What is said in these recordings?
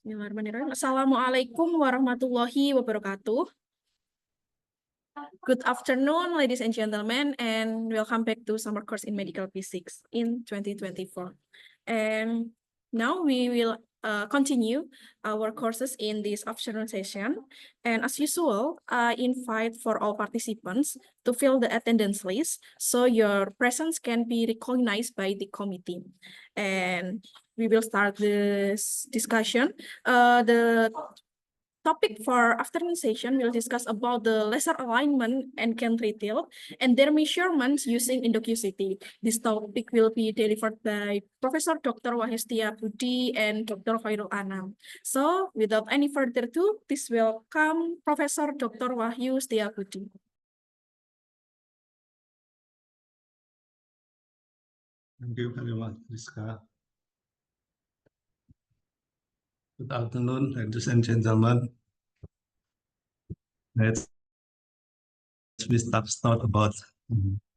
Bismillahirrahmanirrahim. Assalamualaikum warahmatullahi wabarakatuh. Good afternoon, ladies and gentlemen, and welcome back to Summer Course in Medical Physics in 2024. And now we will continue our courses in this afternoon session. And as usual, I invite for all participants to fill the attendance list so your presence can be recognized by the committee. And we will start this discussion. The topic for afternoon session will discuss about the laser alignment and gantry tilt and their measurements using Endocuity. This topic will be delivered by Professor Dr. Wahyu Setiabudi and Dr. Khairul Anam. So, without any further ado, please welcome Professor Dr. Wahyu Setiabudi. Thank you very much, Rizka. Good afternoon, ladies and gentlemen. Let's start about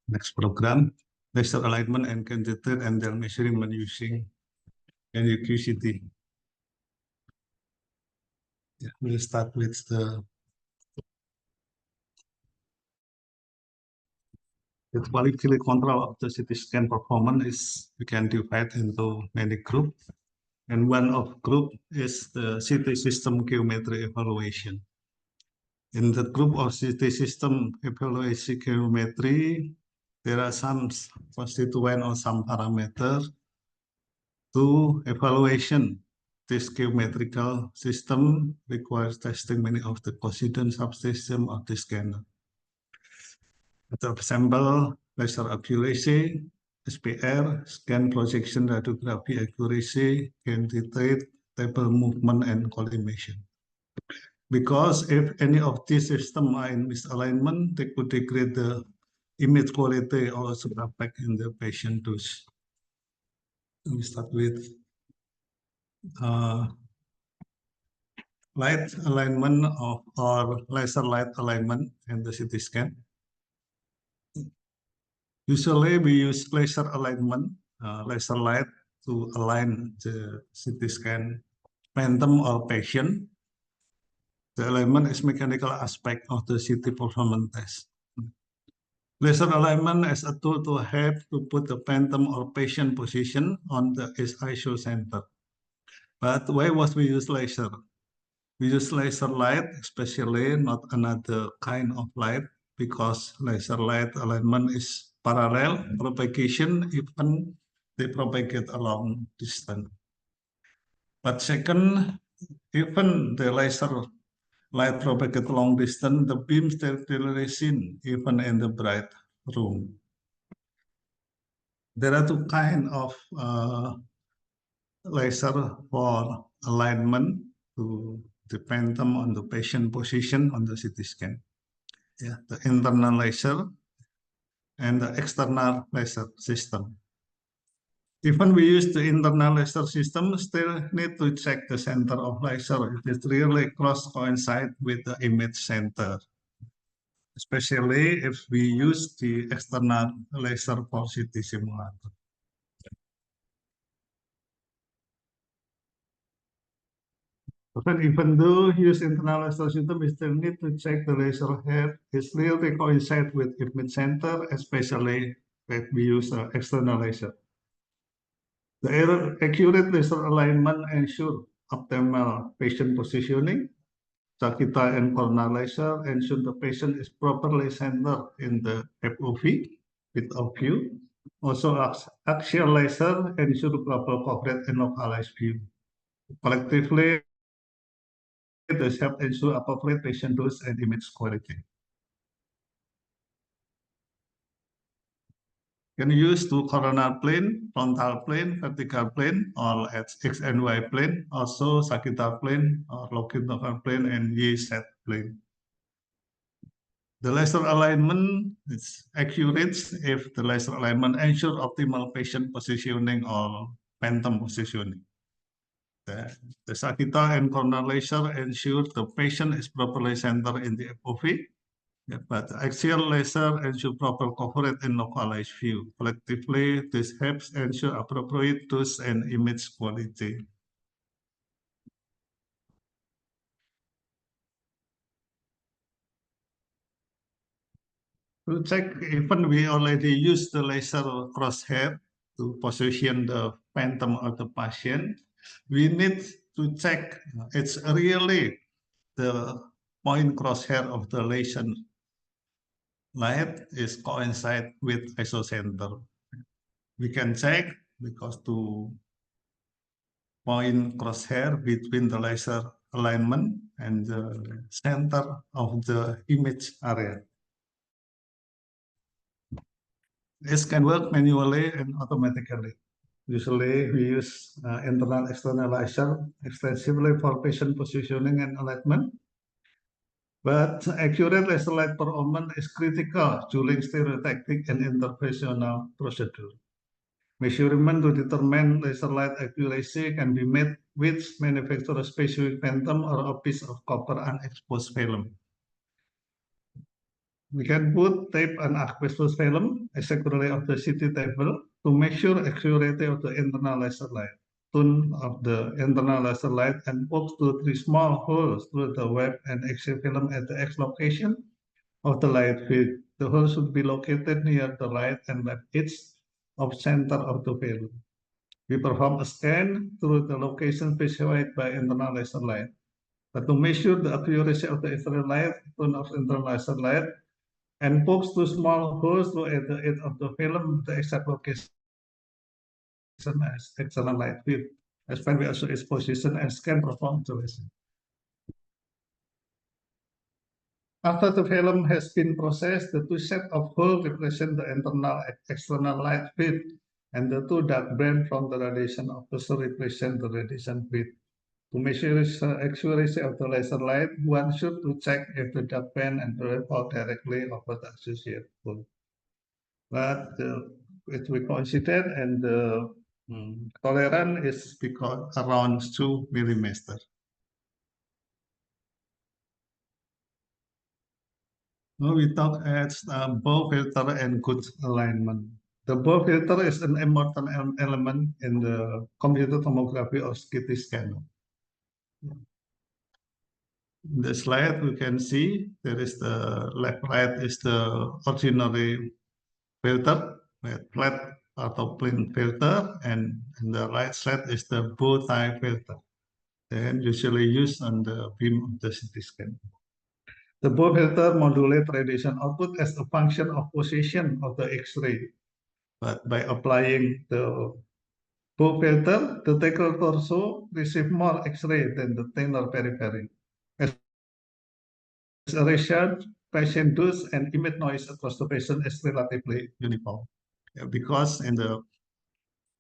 next program, laser alignment and gantry and their measurement using Endocuity. Yeah, we'll start with the quality control of the CT scan performance is we can divide into many groups, and one of group is the CT system geometry evaluation. In the group of CT system evaluation geometry, there are some constituent or some parameters to evaluation. This geometrical system requires testing many of the constituent subsystem of the scanner. For example, laser accuracy, SPR, scan projection radiography accuracy, gantry, table movement, and collimation. Because if any of these systems are in misalignment, they could degrade the image quality or also affect in the patient dose. We start with light alignment or laser light alignment in the CT scan. Usually we use laser alignment, laser light to align the CT scan phantom or patient. The alignment is mechanical aspect of the CT performance test. Laser alignment as a tool to help to put the phantom or patient position on the ISO center. But why was we use laser? We use laser light, especially not another kind of light, because laser light alignment is parallel propagation, even they propagate a long distance. But second, even the laser light propagate long distance, the beam still seen even in the bright room. There are two kinds of laser for alignment to the phantom on the patient position on the CT scan. Yeah, the internal laser and the external laser system. Even we use the internal laser system, still need to check the center of laser. It is really close coincide with the image center, especially if we use the external laser for CT simulator. But even though use internal laser system, we still need to check the laser head is really coincide with image center, especially if we use external laser. The accurate laser alignment ensure optimal patient positioning. Sagital and corner laser ensure the patient is properly centered in the FOV with of view. Also, axial laser ensure proper coverage and localized view. Collectively, this help ensure appropriate patient dose and image quality. Can use to coronal plane, frontal plane, vertical plane, or at X and Y plane, also sagittal plane, or longitudinal plane, and Y-set plane. The laser alignment is accurate if the laser alignment ensure optimal patient positioning or phantom positioning. The sagittal and corner laser ensure the patient is properly centered in the FOV, but axial laser ensure proper coverage and localized view. Collectively, this helps ensure appropriate dose and image quality. To check, even we already use the laser crosshair to position the phantom of the patient, we need to check it's really the point crosshair of the lesion light is coincide with isocenter. We can check because to point crosshair between the laser alignment and the center of the image area. This can work manually and automatically. Usually we use internal external laser extensively for patient positioning and alignment. But accurate laser light performance is critical during stereotactic and interventional procedure. Measurement to determine laser light accuracy can be made with manufacturer-specific phantom or a piece of copper unexposed film. We can put tape and asbestos film exactly of the CT table to measure accuracy of the internal laser light. Tune of the internal laser light and poke 2 or 3 small holes through the web and X-ray film at the X location of the light field. The hole should be located near the right and left edge of center of the film. We perform a scan through the location specified by internal laser light. But to measure the accuracy of the external light, tune of internal laser light, and pokes 2 small holes to at the edge of the film, the exact location as external light field. As when we also its position and scan perform isolation. After the film has been processed, the 2 sets of holes represent the internal external light field, and the 2 dark bands from the radiation also represent the radiation field. To measure the accuracy of the laser light, one should to check if the dark band and the red fall directly over the associated hole. But it we consider and the tolerance is because around 2 millimeters. Now we talk at bow filter and good alignment. The bow filter is an important element in the computer tomography or CT scan. In the slide we can see there is the left right is the ordinary filter, flat or plane filter, and the right side is the bow tie filter. Then usually used on the beam of the CT scan. The bow filter modulates radiation output as a function of position of the X-ray. But by applying the bow filter, the thicker torso receives more X-ray than the thinner periphery. As a result, patient dose and emit noise across the patient is relatively uniform. Because in the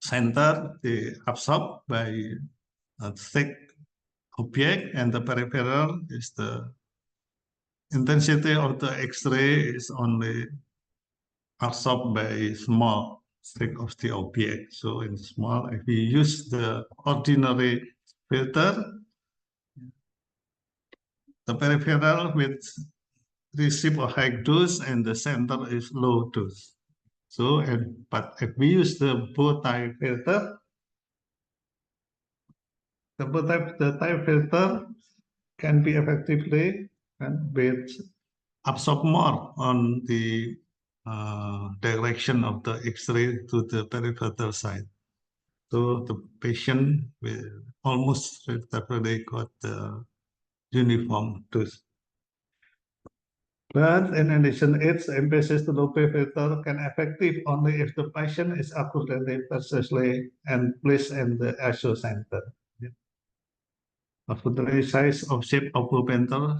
center, they absorbed by a thick object, and the peripheral is the intensity of the X-ray is only absorbed by small streak of the object. So in small, if we use the ordinary filter, the peripheral will receive a high dose and the center is low dose. So, but if we use the bow tie filter, the tie filter can be effectively and with absorb more on the direction of the X-ray to the peripheral side. So the patient will almost relatively got the uniform dose. But in addition, its emphasis to low filter can effective only if the patient is accurately precisely and placed in the ISO center. Ordinary size of shape of filter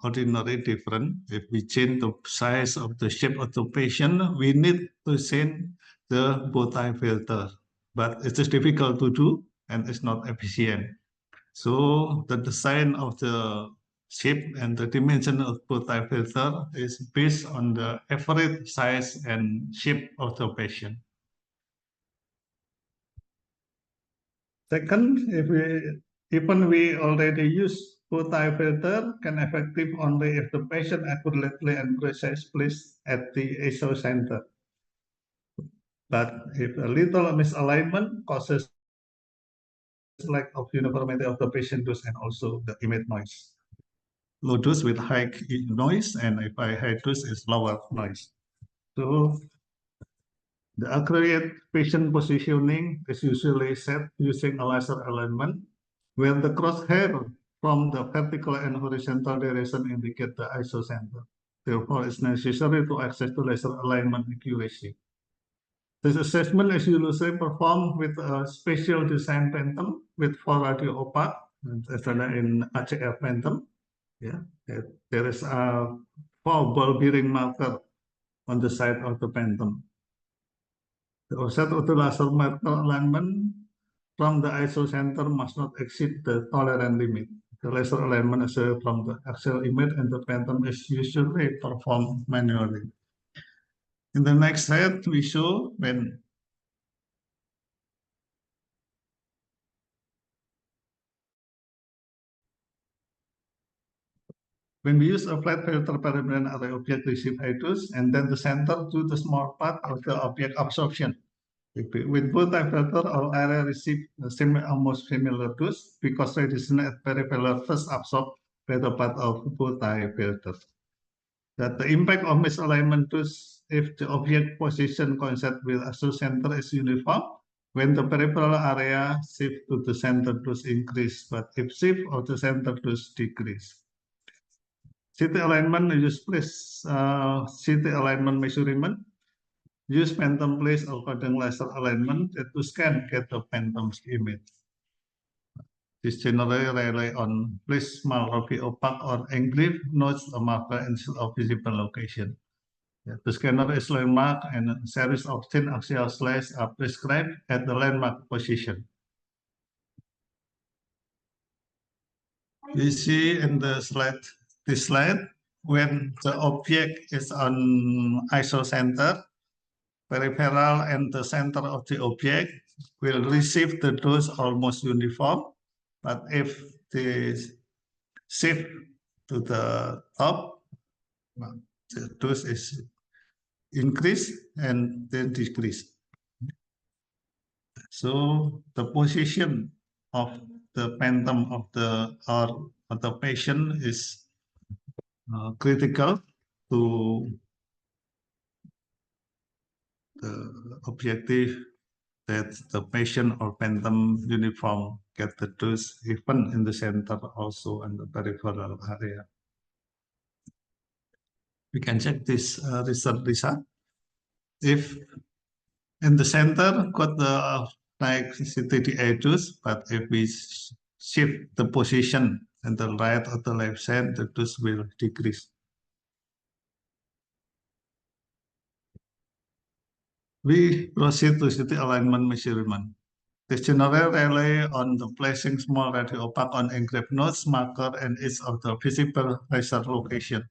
ordinary different. If we change the size of the shape of the patient, we need to change the bow tie filter. But it is difficult to do and it's not efficient. So the design of the shape and the dimension of bow tie filter is based on the average size and shape of the patient. Second, even we already use bow tie filter can effective only if the patient accurately and precise placed at the ISO center. But if a little misalignment causes lack of uniformity of the patient dose and also the emit noise. low dose with high noise, and if high dose is lower noise. So the accurate patient positioning is usually set using a laser alignment, where the crosshair from the vertical and horizontal direction indicate the isocenter. Therefore, it's necessary to access the laser alignment accuracy. This assessment is usually performed with a special design phantom with 4 radio opaque, as in ACR phantom. Yeah, there is a 4 ball bearing marker on the side of the phantom. The offset of the laser marker alignment from the isocenter must not exceed the tolerant limit. The laser alignment is from the axial image, and the phantom is usually performed manually. In the next slide, we show when we use a flat filter perimeter array object receive high dose, and then the center to the small part of the object absorption. With both type filter, our area receive the same almost similar dose because radiation at peripheral first absorbed by the part of both type filters. That the impact of misalignment dose if the object position coincide with isocenter is uniform, when the peripheral area shift to the center dose increase, but if shift of the center dose decrease. CT alignment use place CT alignment measurement. Use phantom place according laser alignment to scan get the phantom's image. This generally rely on place small rocky opaque or engraved nodes or marker instead of visible location. The scanner is landmark, and a series of thin axial slices are prescribed at the landmark position. We see in the slide, this slide, when the object is on isocenter, peripheral and the center of the object will receive the dose almost uniform, but if the shift to the top, the dose is increase and then decrease. So the position of the phantom of the patient is critical to the objective that the patient or phantom uniform get the dose even in the center also in the peripheral area. We can check this result. If in the center got the like CTDA dose, but if we shift the position in the right or the left side, the dose will decrease. We proceed to CT alignment measurement. This generally rely on the placing small radio opaque on engraved nodes, marker, and each of the visible laser location.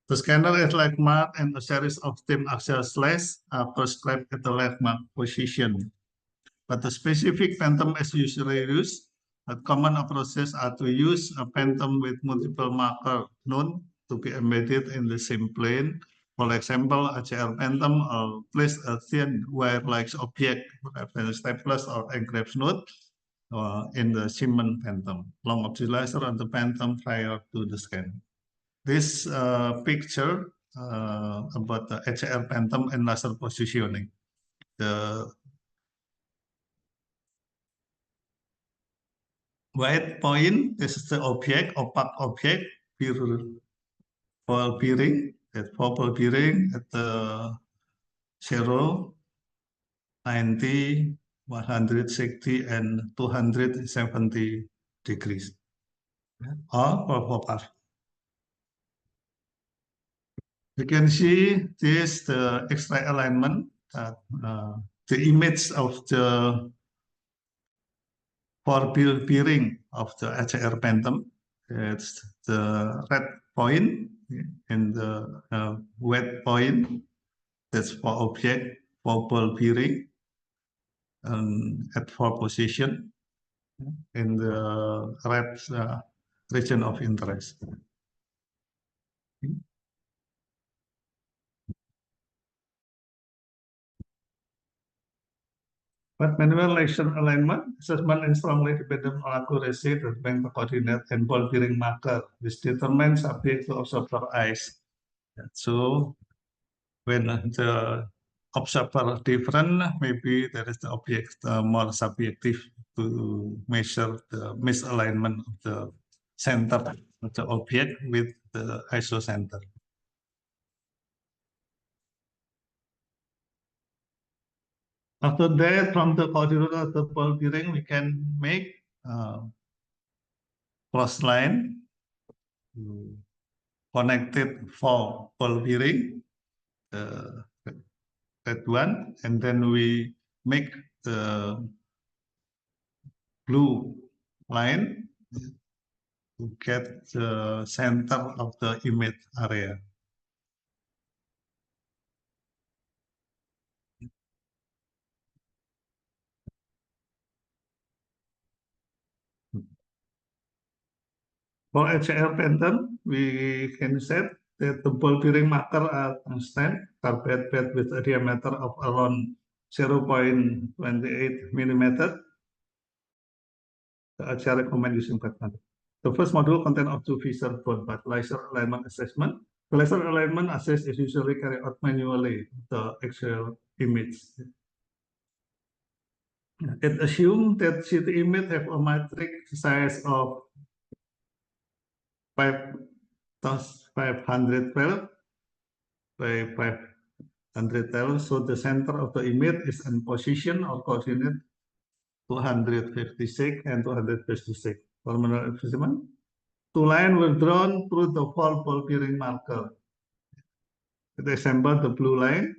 The scanner is landmark, and a series of thin axial slices are prescribed at the landmark position. But the specific phantom is usually used. But common approaches are to use a phantom with multiple marker known to be embedded in the same plane. For example, ACR phantom or place a thin wire-like object, staplers or engraved node in the Siemens phantom. Long object laser on the phantom prior to the scan. This picture about the ACR phantom and laser positioning. The white point, this is the object, opaque object, ball bearing, that ball bearing at the 0, 90, 160, and 270 degrees. Or pop-up. You can see this the X-ray alignment, the image of the ball bearing of the ACR phantom. It's the red point and the white point. That's for object, for ball bearing, at 4 position in the red region of interest. But manual laser alignment assessment is strongly dependent on accuracy, the bank coordinate, and ball bearing marker, which determines subject to observer eyes. So when the observer different, maybe there is the object more subjective to measure the misalignment of the center of the object with the ISO center. After that, from the coordinate of the ball bearing, we can make cross line connected for ball bearing, that one, and then we make the blue line to get the center of the image area. For HCl pattern, we can set that the ball bearing marker are constant, carbide bed with a diameter of around 0.28 millimeter. The HCl recommend using pattern. The first module contains of two feature both, but laser alignment assessment. The laser alignment assess is usually carried out manually, the actual image. It assumes that CT image have a matrix size of 512 by 512, so the center of the image is in position or coordinate 256 and 256. For manual assessment, two lines were drawn through the ball bearing marker. It assembled the blue line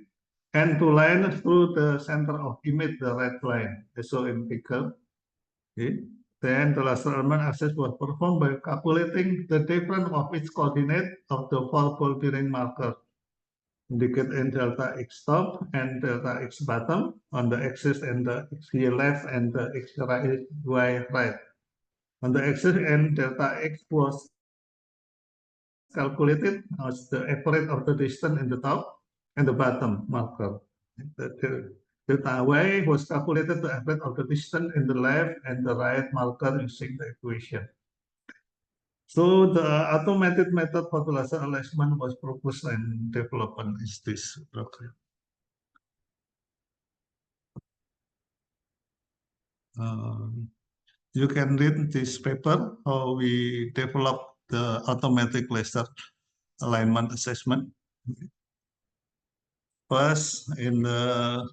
and two lines through the center of image, the red line, as shown in figure. Okay. Then the laser alignment access was performed by calculating the difference of its coordinate of the ball bearing marker, indicate in delta x top and delta x bottom on the axis, and the x left and the x y right. On the axis, and delta x was calculated as the average of the distance in the top and the bottom marker. The delta y was calculated the average of the distance in the left and the right marker using the equation. So the automated method for the laser alignment was proposed and developed is this program. You can read this paper, how we develop the automatic laser alignment assessment. First, in the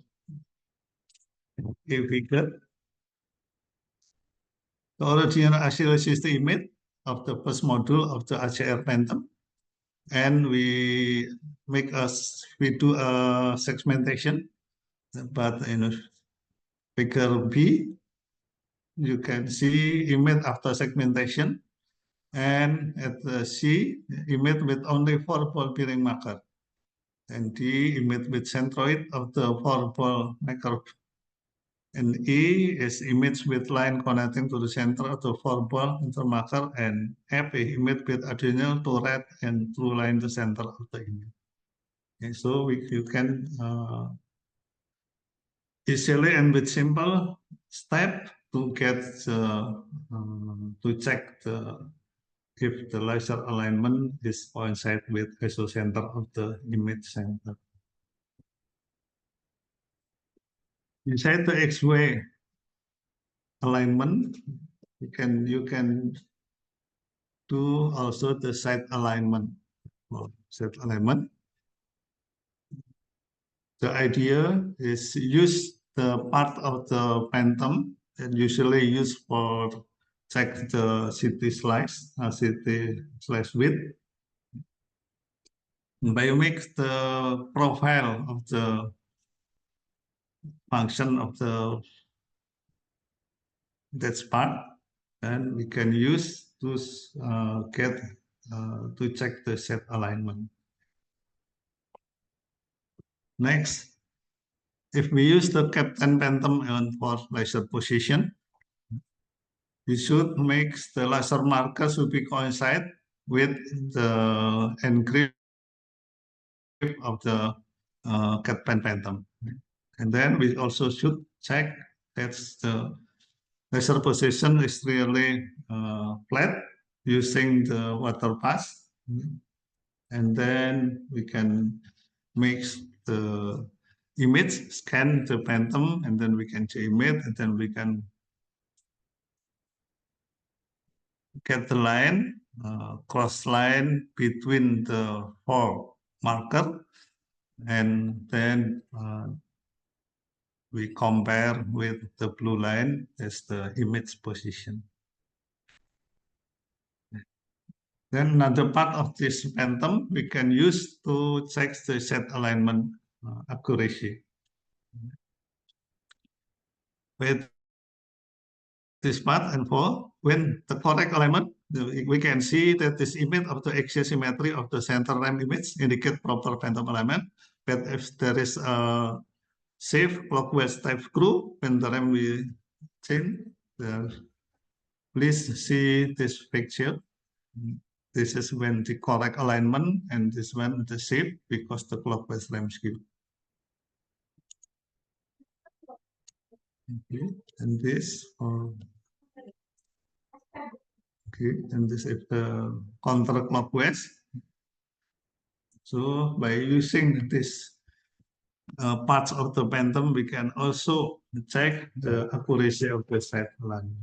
figure, the original axial system image of the first module of the HCl Phantom, and we do a segmentation, but in figure B, you can see image after segmentation, and at the C, image with only 4 ball bearing marker, and D, image with centroid of the 4 ball marker, and E is image with line connecting to the center of the 4 ball intermarker, and F is image with additional 2 red and true line the center of the image. Okay, so you can easily and with simple step to get to check if the laser alignment is coincide with ISO center of the image center. Inside the X-way alignment, you can do also the side alignment. Side alignment. The idea is use the part of the phantom that usually used for check the CT slice width. By make the profile of the function of that part, and we can use to to check the set alignment. Next, if we use the Captain Phantom for laser position, we should make the laser marker should be coincide with the engrave of the Captain Phantom. And then we also should check That's the laser position is really flat using the water pass. And then we can mix the image, scan the phantom, and then we can image, and then we can get the line, cross line between the four marker, and then we compare with the blue line as the image position. Then another part of this phantom we can use to check the set alignment accuracy. With this part and for when the correct alignment, we can see that this image of the axisymmetry of the center RAM image indicate proper phantom alignment. But if there is a safe clockwise type screw, when the RAM will change, please see this picture. This is when the correct alignment, and this one the shape because the clockwise RAM skew. Okay, and this okay, and this is the counterclockwise. So by using this parts of the phantom, we can also check the accuracy of the set alignment.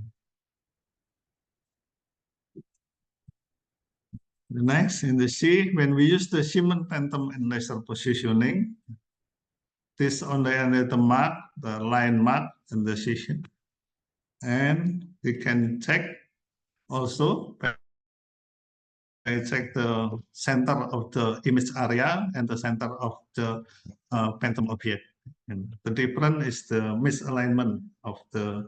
The next in the C, when we use the Siemens phantom and laser positioning, this on the mark, the line mark and the session, and we can check also. I check the center of the image area and the center of the phantom object. And the difference is the misalignment of the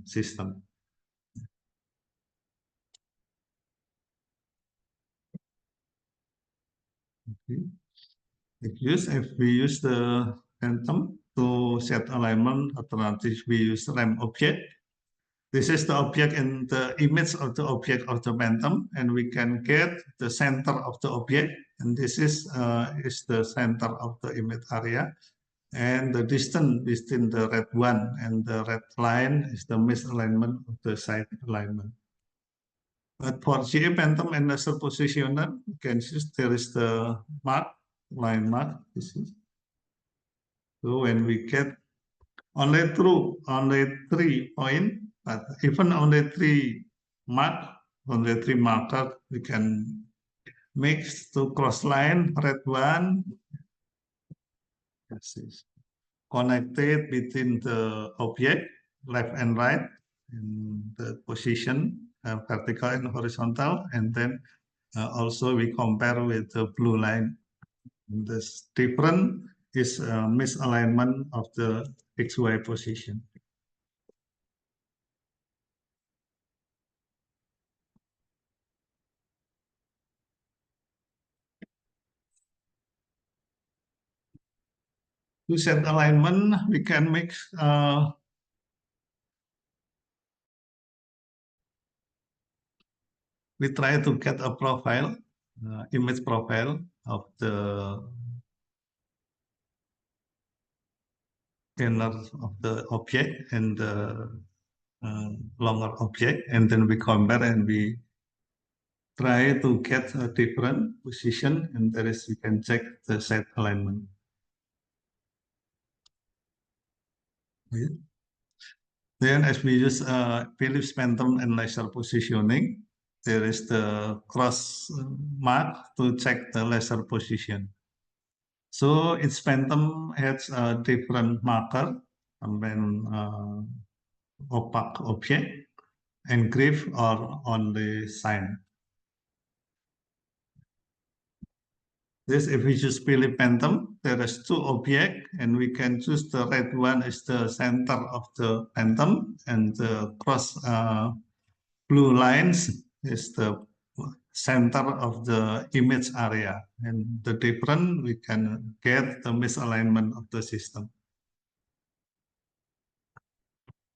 system. Okay. If we use the phantom to set alignment, alternatively we use RAM object. This is the object in the image of the object of the phantom, and we can get the center of the object, and this is the center of the image area, and the distance between the red one and the red line is the misalignment of the side alignment. But for GA phantom and laser positioner, you can see there is the mark, line mark. This is. So when we get only 3 points, but even only 3 marker, we can mix to cross line, red one, connected between the object, left and right, in the position, vertical and horizontal, and then also we compare with the blue line. This difference is misalignment of the XY position. To set alignment, we can mix we try to get a profile, image profile of the inner of the object and the longer object, and then we compare and we try to get a different position, and there is we can check the set alignment. Yeah. Then as we use Philips phantom and laser positioning, there is the cross mark to check the laser position. So each phantom has a different marker, and then opaque object, engrave or on the sign. This, if we use Philips phantom, there is 2 objects, and we can choose the red one is the center of the phantom, and the cross blue lines is the center of the image area. And the difference, we can get the misalignment of the system.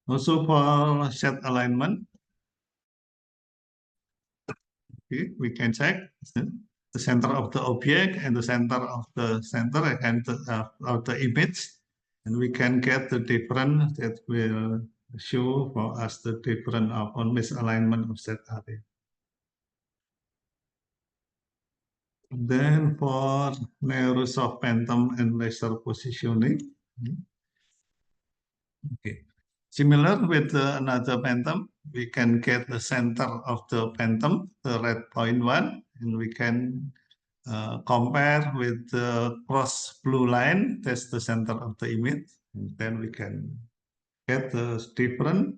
Also for set alignment, okay, we can check the center of the object and the center of the center and of the image, And we can get the difference that will show for us the difference on misalignment of that area. Then for narrow soft phantom and laser positioning. Okay. Similar with another phantom, we can get the center of the phantom, the red point one, and we can compare with the cross blue line, that's the center of the image. And then we can get the different,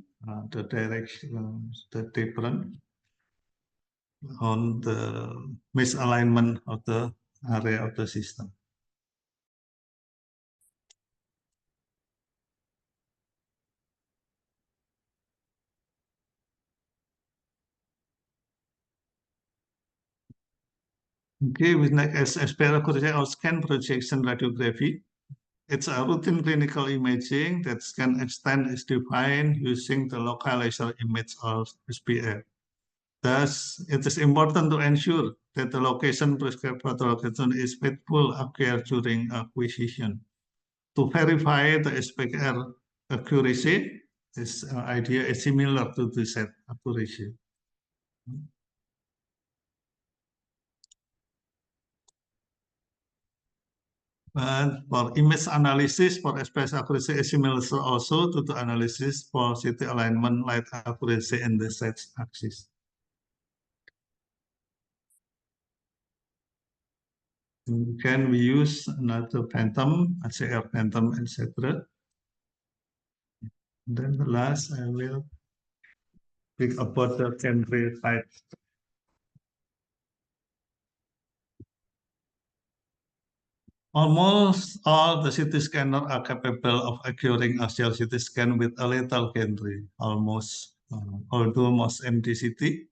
the direction, the different on the misalignment of the area of the system. Okay, with next aspiracy or scan projection radiography. It's a routine clinical imaging that can extend is defined using the local laser image or SPL. Thus, it is important to ensure that the location prescribed patholocation is faithful occur during acquisition. To verify the SPL accuracy, this idea is similar to the set accuracy. And for image analysis for space accuracy is similar also to the analysis for city alignment, light accuracy, and the Z axis. Can we use another phantom, ACR phantom, etc. Then the last I will speak about the Kendry type. Almost all the CT scanner are capable of acquiring axial CT scan with a little Kendry. Almost, although most MDCT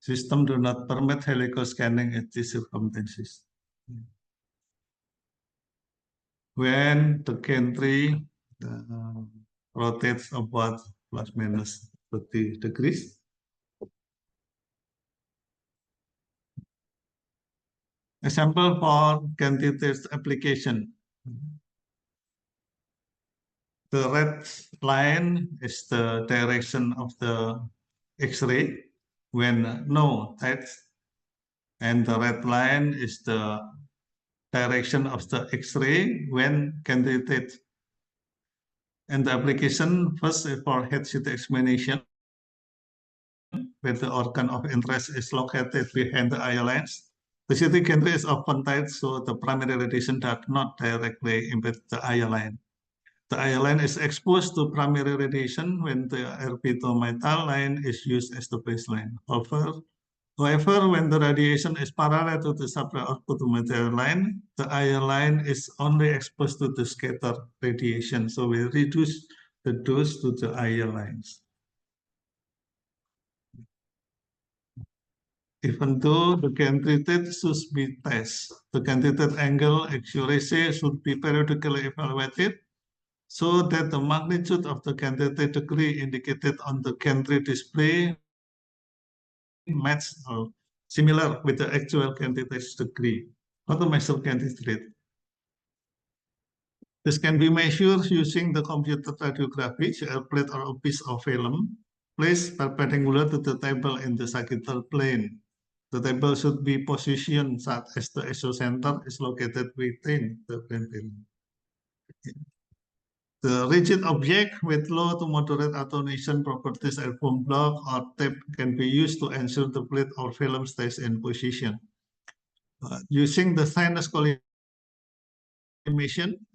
system do not permit helical scanning at these circumstances. When the Kendry rotates about plus minus 30 degrees, example for candidate application. The red line is the direction of the X-ray when no text, and the red line is the direction of the X-ray when candidate. And the application first for head CT examination, where the organ of interest is located behind the eye lens. The CT Kendry is often tight, so the primary radiation does not directly impact the eye line. The eye line is exposed to primary radiation when the orbital line is used as the baseline. However, when the radiation is parallel to the supraorbital line, the eye line is only exposed to the scattered radiation, so we reduce the dose to the eye lines. Even though the candidate should be tested, the candidate angle accuracy should be periodically evaluated so that the magnitude of the candidate degree indicated on the candidate display match or similar with the actual candidate's degree. How to measure candidate? This can be measured using the computer radiography, a plate or a piece of film placed perpendicular to the table in the sagittal plane. The table should be positioned such as the isocenter is located within the plane film. The rigid object with low to moderate attenuation properties, a foam block or tape, can be used to ensure the plate or film stays in position. Using the sinus collimation,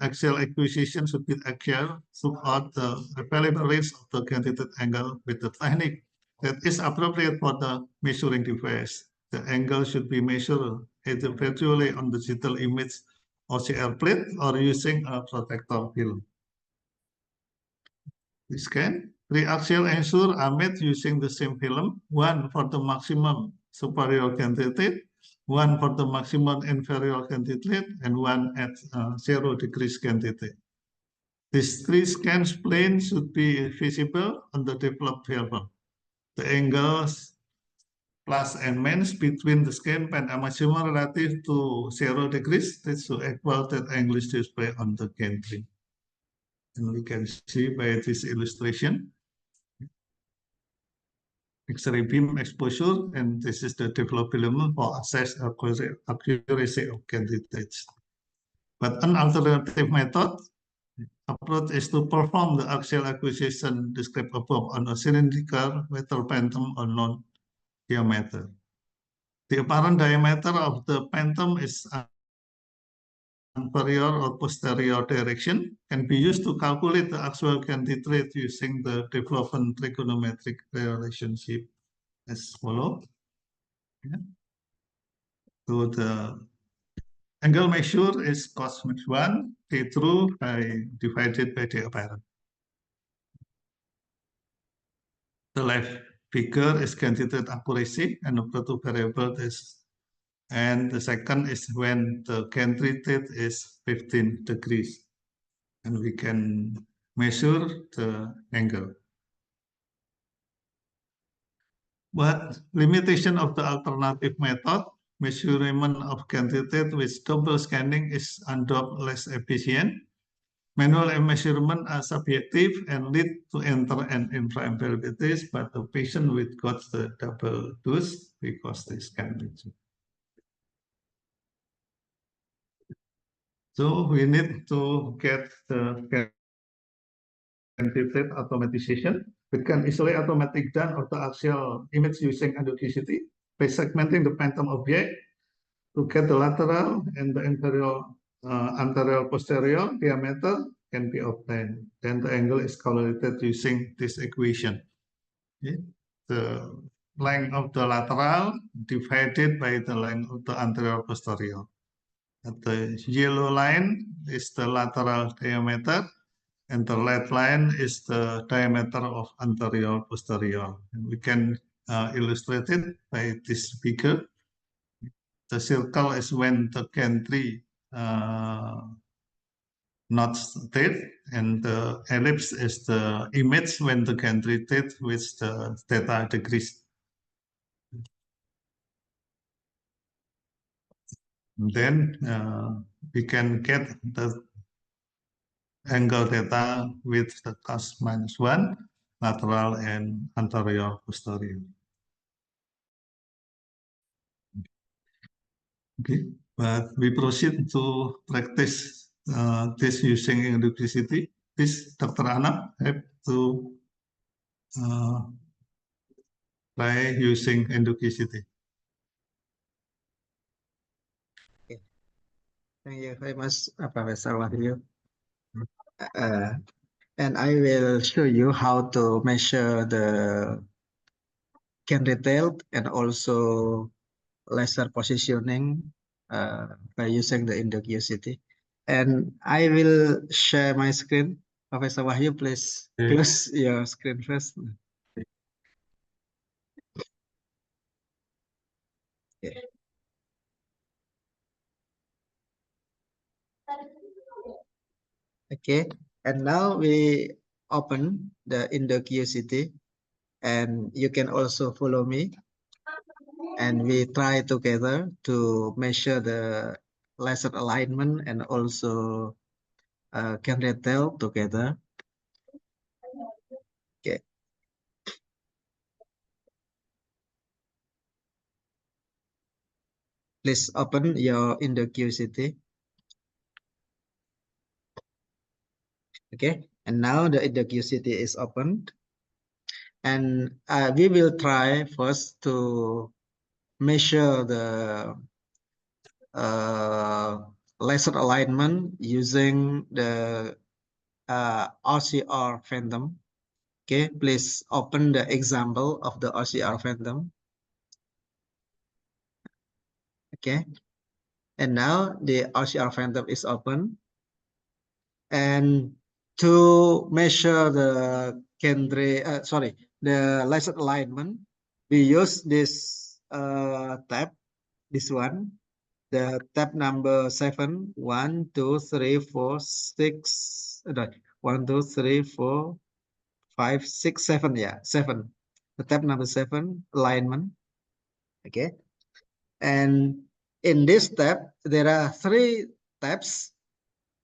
axial acquisition should be accurate throughout the available range of the candidate angle with the technique that is appropriate for the measuring device. The angle should be measured either virtually on the digital image OCR plate or using a protector film. Scan. 3 axial ensure are made using the same film, one for the maximum superior candidate, one for the maximum inferior candidate, and one at 0 degrees candidate. These 3 scans plane should be visible on the developed film. The angles plus and minus between the scan and a maximum relative to 0 degrees, this should equal that angle is displayed on the gantry. And we can see by this illustration, X-ray beam exposure, and this is the development element for assess accuracy of candidates. But an alternative method approach is to perform the axial acquisition described above on a cylindrical metal phantom or non-diameter. The apparent diameter of the phantom is anterior or posterior direction can be used to calculate the actual candidate using the development trigonometric relationship as follows. Yeah. So the angle measure is cos max 1 T true divided by the apparent. The left figure is candidate accuracy, and the two variable is, and the second is when the candidate is 15 degrees, and we can measure the angle. But limitation of the alternative method, measurement of candidate with double scanning is undoubtedly less efficient. Manual measurement are subjective and lead to enter and infra-inferiorities, but the patient with got the double dose because they scan it. So we need to get the candidate automatization. We can easily automatic done of the axial image using endocuity by segmenting the phantom object to get the lateral and the inferior anterior posterior diameter can be obtained. Then the angle is calculated using this equation. Okay. The length of the lateral divided by the length of the anterior posterior. The yellow line is the lateral diameter, and the red line is the diameter of anterior posterior. And we can illustrate it by this figure. The circle is when the gantry not state, and the ellipse is the image when the gantry state with the theta degrees. And then we can get the angle theta with the cos minus 1, lateral and anterior posterior. Okay, but we proceed to practice this using endocuity. This Dr. Anna have to try using endocuity. Okay. Thank you very much, Professor Wahyu. And I will show you how to measure the candidate and also laser positioning by using the endocuity. And I will share my screen. Professor Wahyu, please close your screen first. Okay. Okay, and now we open the endocuity, and you can also follow me. And we try together to measure the laser alignment and also candidate together. Okay. Please open your endocuity. Okay, and now the endocuity is opened. And we will try first to measure the laser alignment using the RCR phantom. Okay, please open the example of the RCR phantom. Okay, and now the RCR phantom is open. And to measure the the laser alignment, we use this tab, this one, the tab number 7. 1, 2, 3, 4, 6. 1, 2, 3, 4, 5, 6, 7. Yeah, 7. The tab number 7, alignment. Okay, and in this tab there are 3 tabs: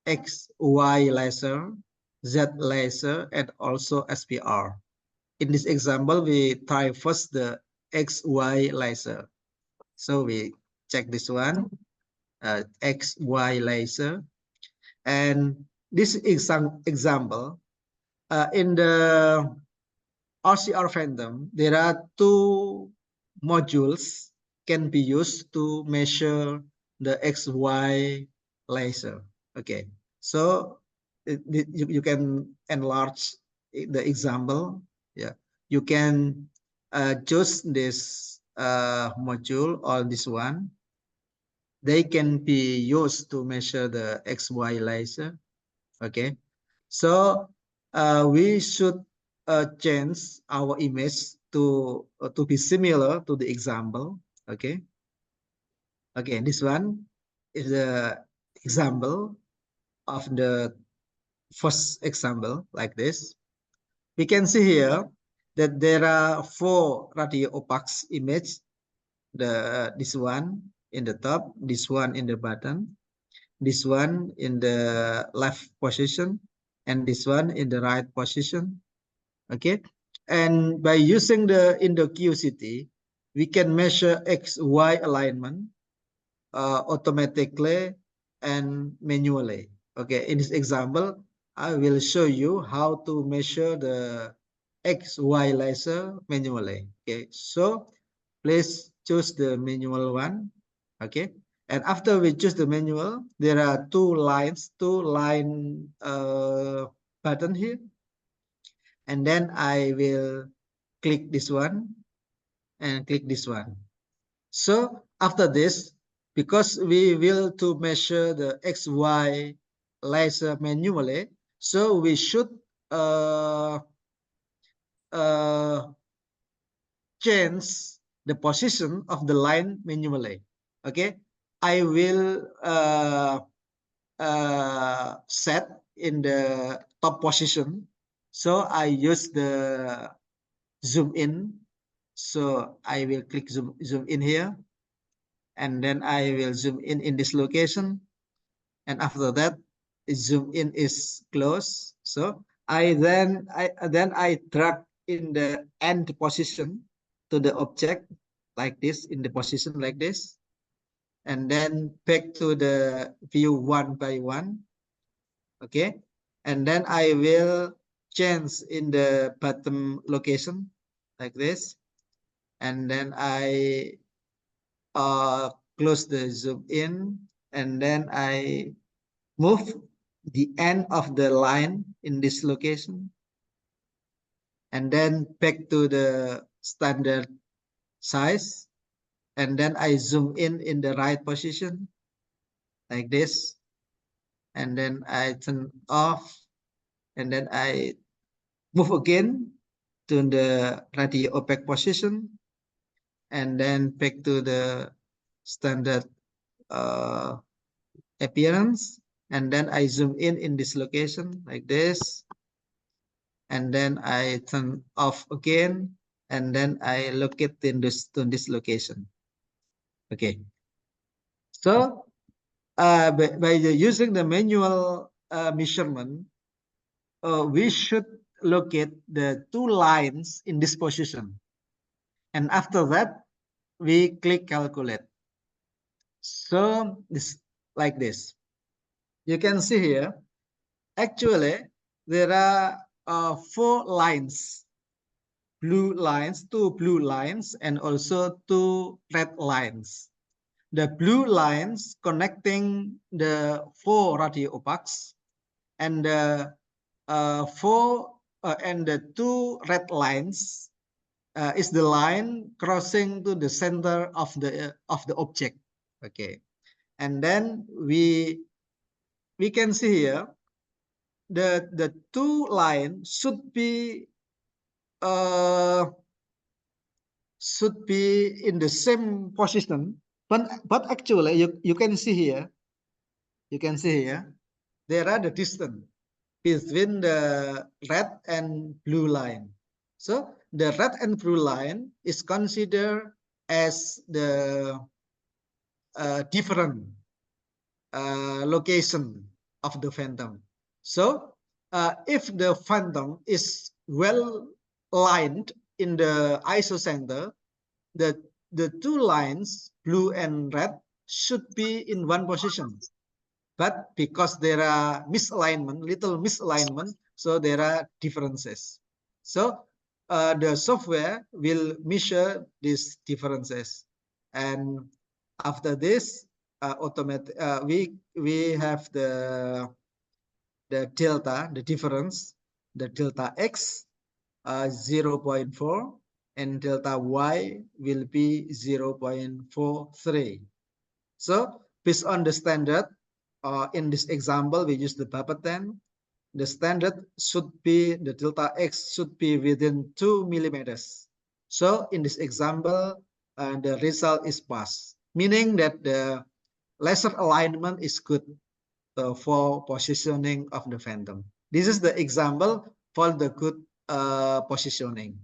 X, Y laser, Z laser, and also SPR. In this example, we try first the XY laser. So we check this one, XY laser. And this example, in the RCR Phantom, there are two modules can be used to measure the XY laser. Okay, so you can enlarge the example. Yeah, you can choose this module or this one. They can be used to measure the XY laser. Okay, so we should change our image to be similar to the example. Okay, okay, this one is the example of the first example like this. We can see here that there are 4 radio opaque image. This one in the top, this one in the bottom, this one in the left position, and this one in the right position. Okay, and by using the IndoQCT, we can measure XY alignment automatically and manually. Okay, in this example, I will show you how to measure the XY laser manually. Okay, so please choose the manual one. Okay, and after we choose the manual, there are two line button here, and then I will click this one and click this one. So after this, because we will to measure the XY laser manually, so we should change the position of the line manually. Okay, I will set in the top position. So I use the zoom in. So I will click zoom in here, and then I will zoom in this location. And after that, zoom in is closed. So I drag in the end position to the object like this, in the position like this, and then back to the view one by one. Okay, and then I will change in the bottom location like this, and then I close the zoom in, and then I move the end of the line in this location, and then back to the standard size, and then I zoom in the right position like this, and then I turn off, and then I move again to the radio opaque position, and then back to the standard appearance, and then I zoom in this location like this, and then I turn off again, and then I locate in this location. Okay, so by using the manual measurement, we should locate the two lines in this position, and after that we click calculate. So this like this, you can see here, actually there are 4 lines, two blue lines, and also 2 red lines. The blue lines connecting the 4 radio opaques, and the 2 red lines is the line crossing to the center of the object. Okay, and then we can see here the 2 lines should be in the same position, but actually you can see here, there are the distance between the red and blue line. So the red and blue line is considered as the different location of the phantom. So if the phantom is well aligned in the isocenter, the two lines, blue and red, should be in one position. But because there are little misalignment, so there are differences. So the software will measure these differences, and after this, we have the delta, the difference, the delta x 0.4, and delta y will be 0.43. So based on the standard, in this example, we use the BAPA 10. The standard should be, the delta x should be within 2 millimeters. So in this example, the result is pass, meaning that the laser alignment is good for positioning of the phantom. This is the example for the good positioning.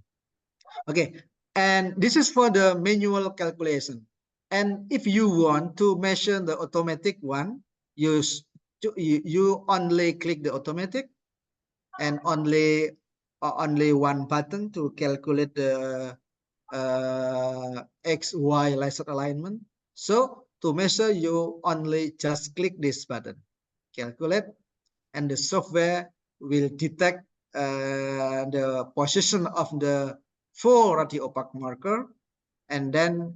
Okay, and this is for the manual calculation. And if you want to measure the automatic one, you only click the automatic and only one button to calculate the XY laser alignment. So to measure, you only just click this button, calculate, and the software will detect the position of the 4 radio opaque marker, and then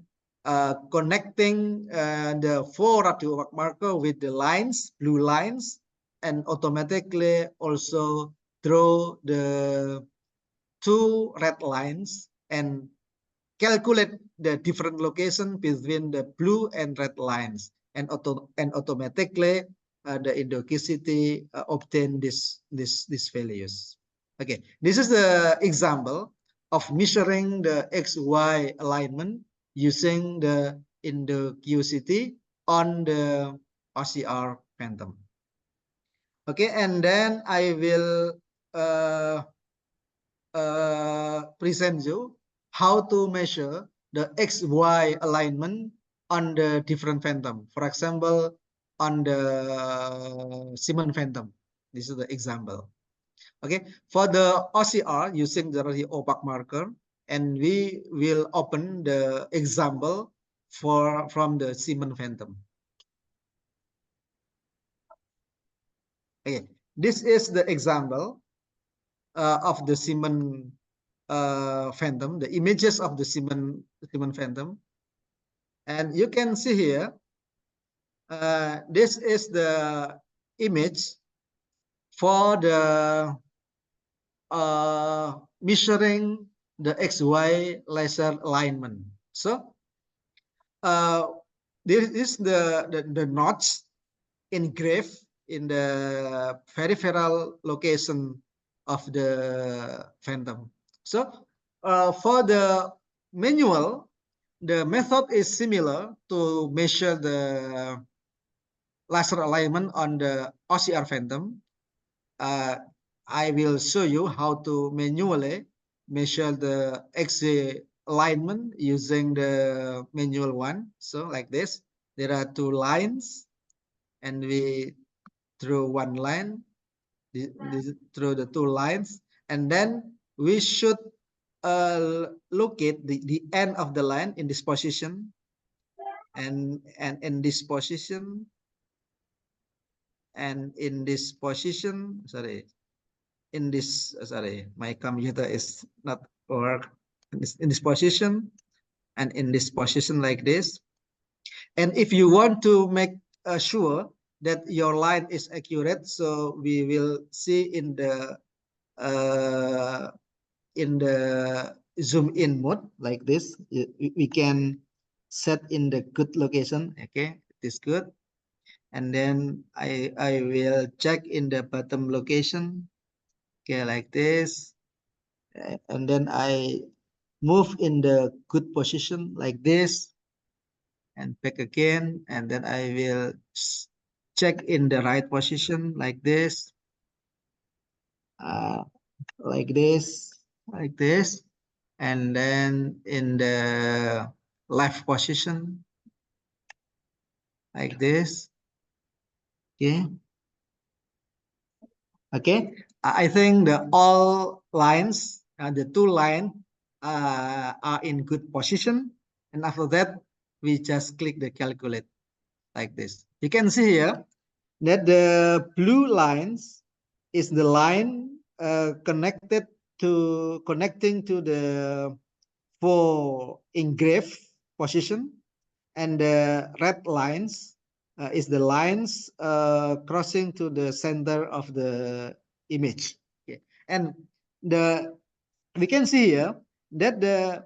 connecting the 4 radio opaque marker with the lines, blue lines, and automatically also draw the 2 red lines and calculate the different location between the blue and red lines, and automatically the Indocity obtain these values. Okay, this is the example of measuring the XY alignment using the Indocity on the OCR phantom. Okay, and then I will present you how to measure the XY alignment on the different phantom. For example, on the Simon phantom. This is the example. Okay, for the OCR using the radio opaque marker, and we will open the example from the Simon phantom. Okay, this is the example of the Simon phantom, the images of the Simon phantom, and you can see here. This is the image for the measuring the XY laser alignment. So this is the notch engraved in the peripheral location of the phantom. So for the manual, the method is similar to measure the laser alignment on the OCR phantom. I will show you how to manually measure the XY alignment using the manual one. So like this, there are 2 lines, and we draw 1 line through the 2 lines, and then we should locate the end of the line in this position, and in this position, and in this position. My computer is not work. In this position, and in this position like this. And if you want to make sure that your line is accurate, so we will see in the zoom in mode like this. We can set in the good location. Okay, it is good. And then I will check in the bottom location. Okay, like this. And then I move in the good position like this, and back again, and then I will check in the right position like this, like this, and then in the left position like this. Okay, I think the all lines, the two lines are in good position. And after that, we just click the calculate like this. You can see here that the blue lines is the line connecting to the 4 engraved position, and the red lines is the lines crossing to the center of the image. Okay. And we can see here that the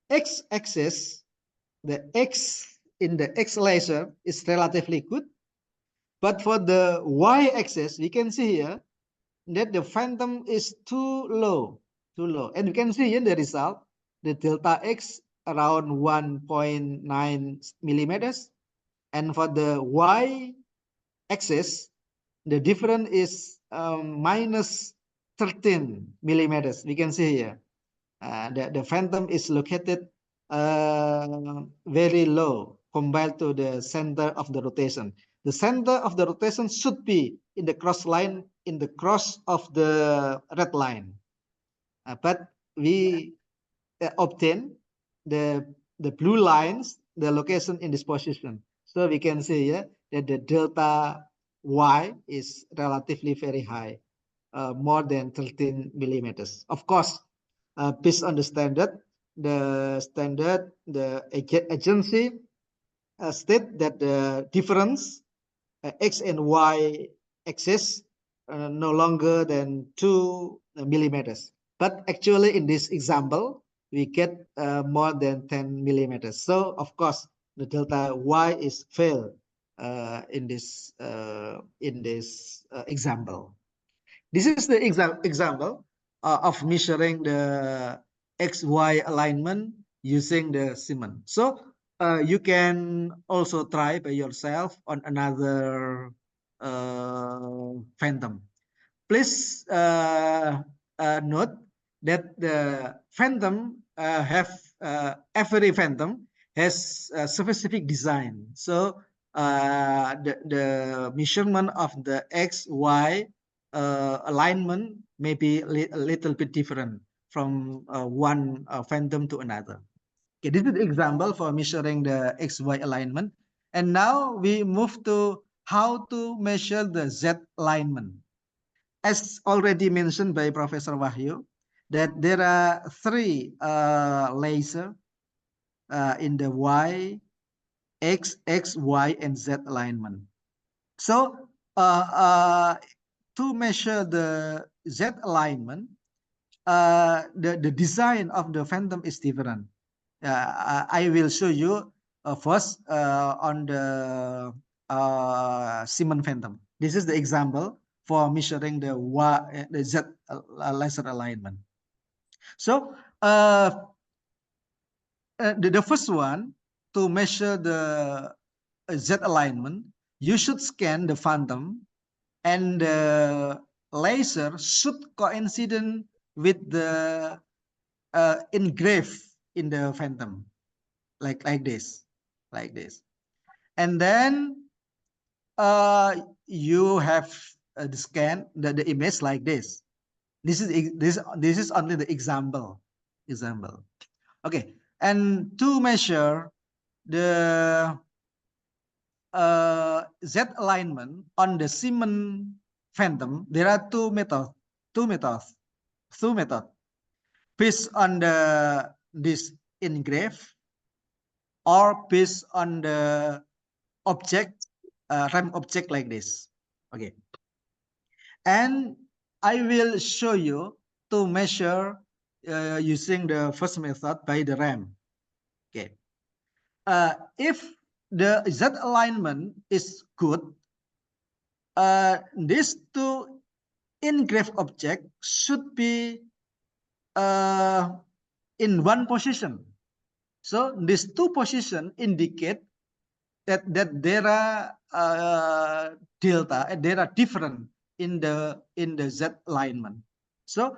x-axis, the x in the x laser is relatively good, but for the y-axis, we can see here that the phantom is too low, and you can see in the result, the delta x around 1.9 millimeters, and for the y-axis, the difference is minus 13 millimeters. We can see here the phantom is located very low compared to the center of the rotation. The center of the rotation should be in the cross line, in the cross of the red line, but we obtain the blue lines, the location in this position. So we can see here that the delta y is relatively very high, more than 13 millimeters. Of course, based on the standard, the agency state that the difference x and y axis no longer than 2 millimeters. But actually, in this example, we get more than 10 millimeters. So, of course, the delta y is failed in this example. This is the example of measuring the XY alignment using the Siemens. So you can also try by yourself on another phantom. Please note that the phantom every phantom has a specific design. So the measurement of the X, Y alignment may be a little bit different from one phantom to another. Okay, this is the example for measuring the XY alignment. And now we move to how to measure the Z alignment. As already mentioned by Professor Wahyu, that there are 3 lasers in the Y, X, Y, and Z alignment. So to measure the Z alignment, the design of the phantom is different. I will show you first on the Siemens phantom. This is the example for measuring the Z laser alignment. So the first one, to measure the Z alignment, you should scan the phantom, and the laser should coincident with the engrave in the phantom, like this, and then you have the scan the image like this. This is only the example. Okay, and to measure the Z alignment on the Siemens phantom, there are two methods based on this engrave, or based on the object, RAM object like this. Okay, and I will show you to measure using the first method by the RAM. Okay, if the Z alignment is good, these two engraved objects should be in one position. So these two positions indicate that there are delta, there are different in the Z alignment. So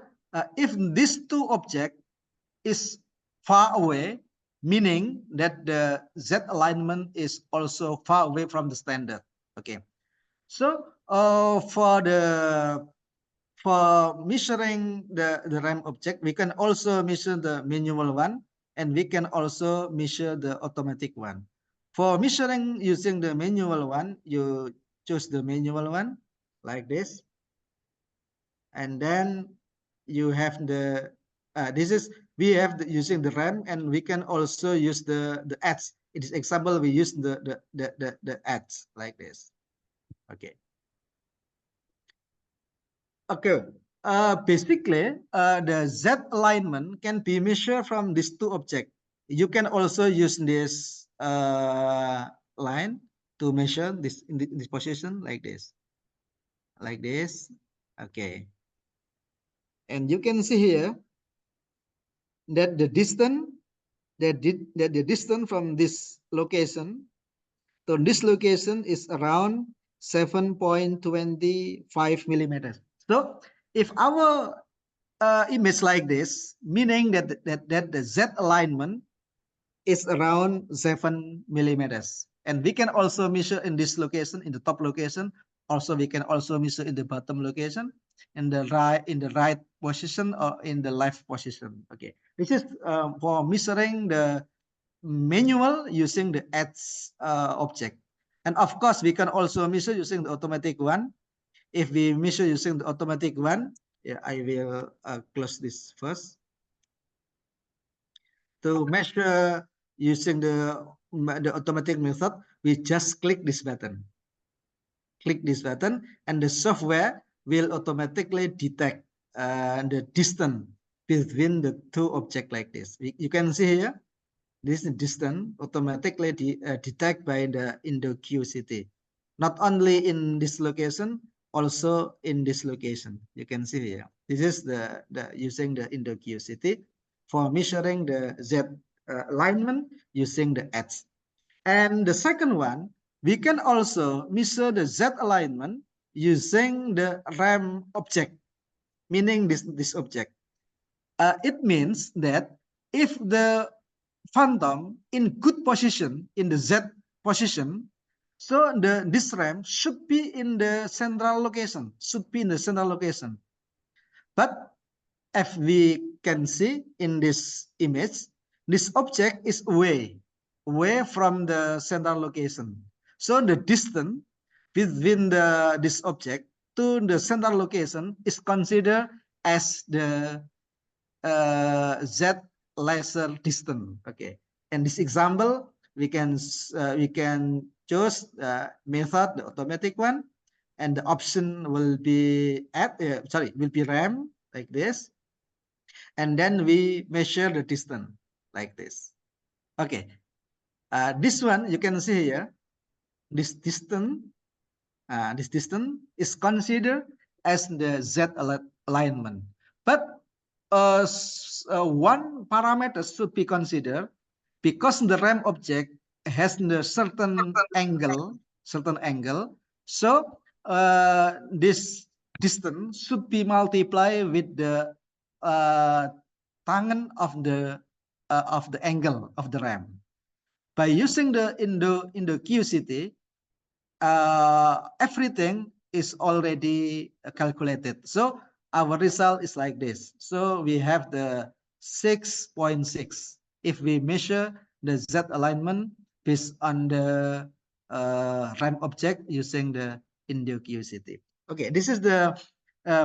if these two objects is far away, meaning that the Z alignment is also far away from the standard. Okay, so for the for measuring the RAM object, we can also measure the manual one, and we can also measure the automatic one. For measuring using the manual one, you choose the manual one like this. And then you have the, we have using the RAM, and we can also use the ads. In this example, we use the ads like this. Okay. Okay. Basically, the Z alignment can be measured from these two objects. You can also use this line to measure this in this position like this. Okay. And you can see here that the distance from this location to this location is around 7.25 millimeters. So if our image like this, meaning that the Z alignment is around 7 millimeters, and we can also measure in this location, in the top location. Also, we can also measure in the bottom location, in the right position or in the left position. Okay, this is for measuring the manual using the edge object. And of course, we can also measure using the automatic one. If we measure using the automatic one, yeah, I will close this first. To measure using the automatic method, we just click this button. Click this button, and the software will automatically detect the distance between the two objects like this. You can see here, this distance automatically detected by the IndoQCT. Not only in this location, also in this location. You can see here. This is the using the IndoQCT for measuring the Z alignment using the edge. And the second one, we can also measure the Z alignment using the RAM object, meaning this object. It means that if the phantom in good position, in the Z position, so this RAM should be in the central location, But if we can see in this image, this object is away from the central location. So the distance between this object to the central location is considered as the Z laser distance. Okay. In this example, we can choose method, the automatic one, and the option will be will be RAM like this, and then we measure the distance like this. Okay. This one you can see here. This distance is considered as the Z alignment, but one parameter should be considered, because the RAM object has a certain angle. So this distance should be multiplied with the tangen of the angle of the RAM. By using the IndoQCT, everything is already calculated. So our result is like this. So we have the 6.6 if we measure the Z alignment based on the RAM object using the IndoQCT. Okay, this is the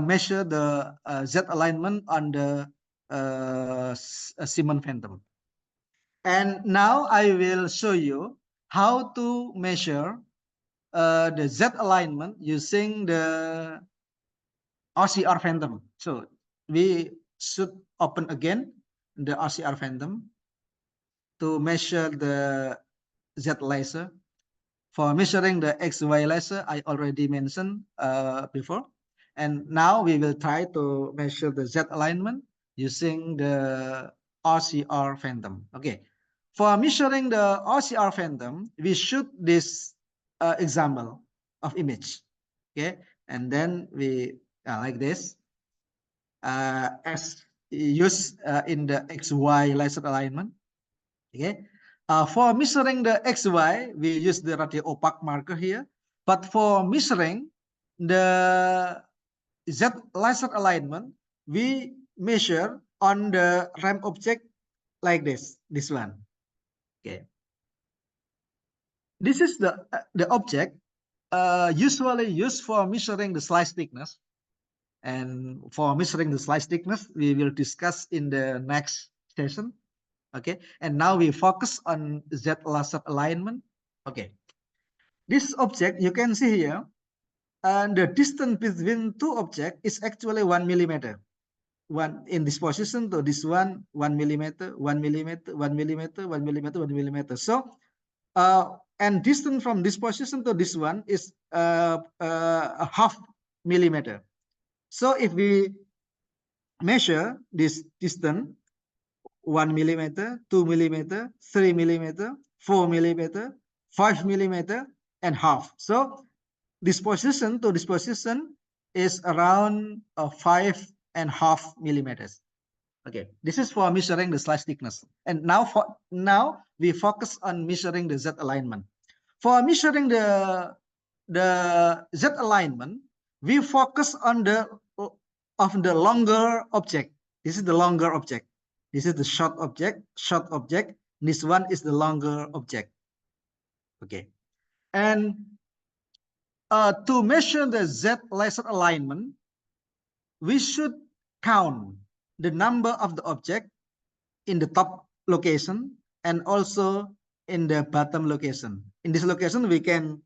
measure the Z alignment on the Simon Phantom. And now I will show you how to measure the Z alignment using the RCR Phantom. So we should open again the RCR Phantom to measure the Z laser. For measuring the XY laser, I already mentioned before. And now we will try to measure the Z alignment using the RCR Phantom. Okay. For measuring the RCR Phantom, we shoot this example of image. Okay. And then we like this as used in the XY laser alignment. Okay. For measuring the XY, we use the radio opaque marker here. But for measuring the Z laser alignment, we measure on the ramp object like this one. Okay. This is the object usually used for measuring the slice thickness. And for measuring the slice thickness, we will discuss in the next session. Okay. And now we focus on Z laser alignment. Okay. This object you can see here, and the distance between two objects is actually 1 millimeter. One in this position to this one, 1 millimeter, 1 millimeter, 1 millimeter, 1 millimeter, 1 millimeter. So, and distance from this position to this one is a half millimeter. So if we measure this distance, 1 millimeter, 2 millimeter, 3 millimeter, 4 millimeter, 5 millimeter, and half. So this position to this position is around 5.5 millimeters. Okay, this is for measuring the slice thickness. And now we focus on measuring the Z alignment. For measuring the Z alignment, we focus on the longer object. This is the longer object. This is the short object. This one is the longer object. Okay, and to measure the Z laser alignment, we should count the number of the object in the top location and also in the bottom location. In this location, we can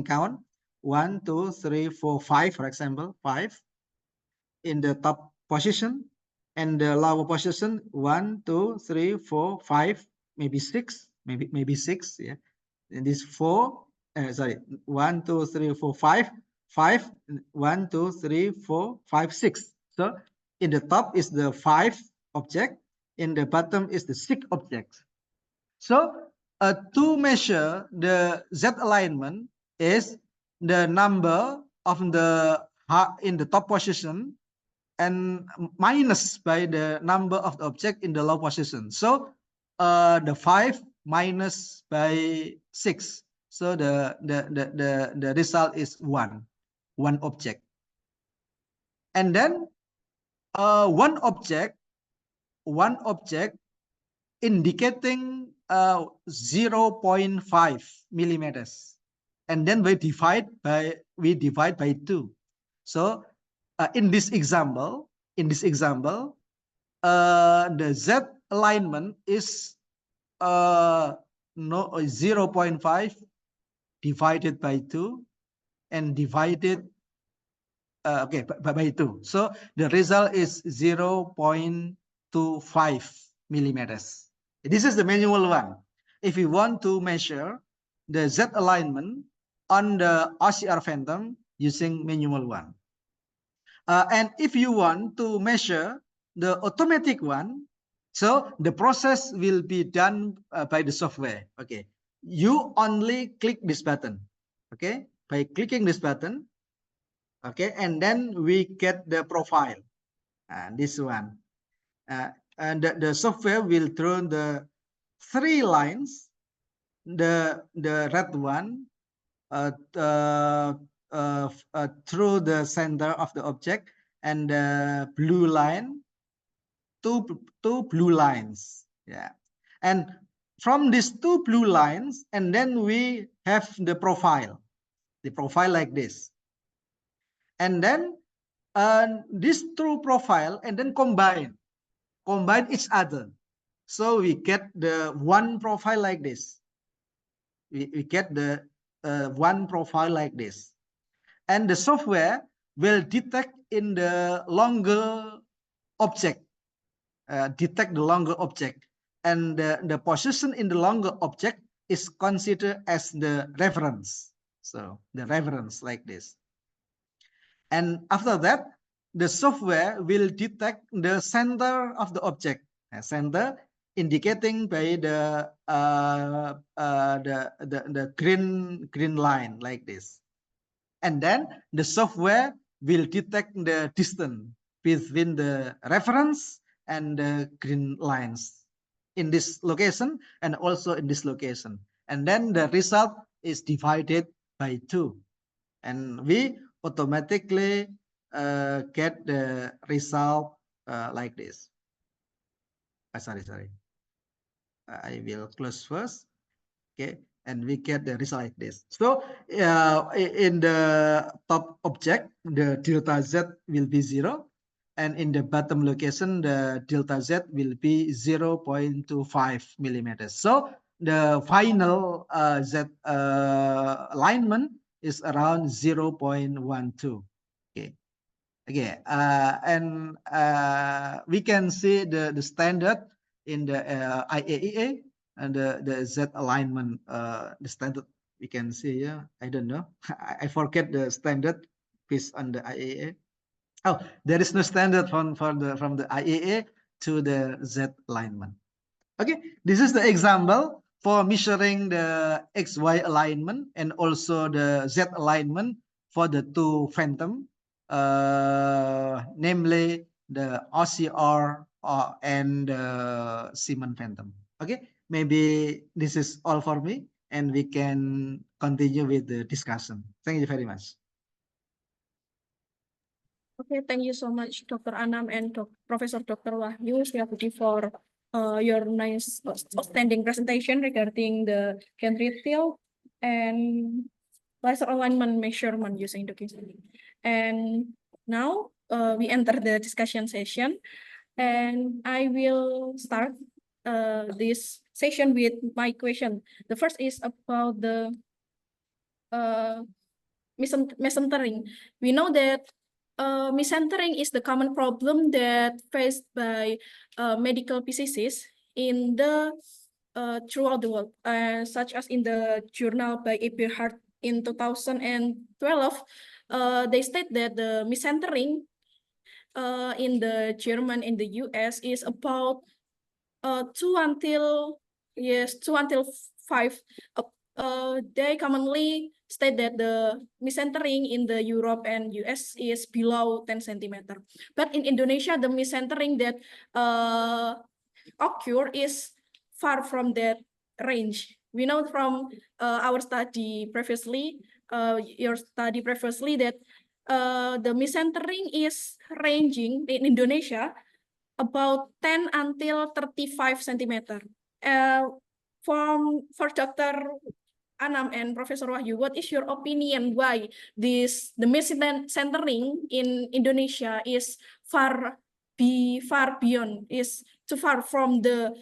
count 1, 2, 3, 4, 5, for example, 5 in the top position, and the lower position 1, 2, 3, 4, 5, maybe 6, maybe 6. Yeah, and this 4. Sorry, 1, 2, 3, 4, 5, 5, 1, 2, 3, 4, 5, 6. So in the top is the 5 object, in the bottom is the 6 objects. So to measure the Z alignment is the number of the in the top position and minus by the number of the object in the low position. So the 5 minus by 6. So the result is one object. And then one object indicating 0.5 millimeters. And then we divide by 2. So in this example, the Z alignment is 0.5 divided by 2 and divided by 2. So the result is 0.25 millimeters. This is the manual one. If you want to measure the Z alignment on the OCR Phantom using manual one. And if you want to measure the automatic one, so the process will be done by the software. Okay, you only click this button. Okay, by clicking this button. Okay, and then we get the profile. This one. And the software will draw the 3 lines. The red one through the center of the object, and the blue line, two blue lines. Yeah, and from these 2 blue lines, and then we have the profile like this, and then this 2 profile, and then combine each other, so we get the one profile like this. We get the one profile like this, and the software will detect in the longer object, and the position in the longer object is considered as the reference. So the reference like this, and after that the software will detect the center of the object, center indicating by the green line like this, and then the software will detect the distance between the reference and the green lines in this location and also in this location, and then the result is divided by 2, and we automatically get the result like this. Sorry. I will close first. Okay, and we get the result like this. So in the top object, the delta Z will be 0. And in the bottom location, the delta Z will be 0.25 millimeters. So the final Z alignment is around 0.12. Okay, and we can see the standard in the IAEA and the Z alignment, the standard we can see here. I don't know. I forget the standard based on the IAEA. Oh, there is no standard from the IAEA to the Z alignment. Okay, this is the example for measuring the XY alignment and also the Z alignment for the two phantom, namely the OCR and the Siemens phantom. Okay, maybe this is all for me, and we can continue with the discussion. Thank you very much. Okay, thank you so much, Dr. Anam and Professor Dr. Wahyu Setiabudi for your nice, outstanding presentation regarding the Gantry field and laser alignment measurement using the Gantry. And now we enter the discussion session, and I will start this session with my question. The first is about the miscentering. We know that miscentering is the common problem that faced by medical physicists in the throughout the world, such as in the journal by Eberhard in 2012. They state that the miscentering in the German and the US is about 2 until 5. They commonly state that the miscentering in the Europe and US is below 10 centimeter. But in Indonesia, the miscentering that occur is far from that range. We know from our study previously, that the miscentering is ranging in Indonesia about 10 until 35 centimeter. For Dr. Anam and Professor Wahyu, what is your opinion why the miscentering in Indonesia is far beyond, is too far from the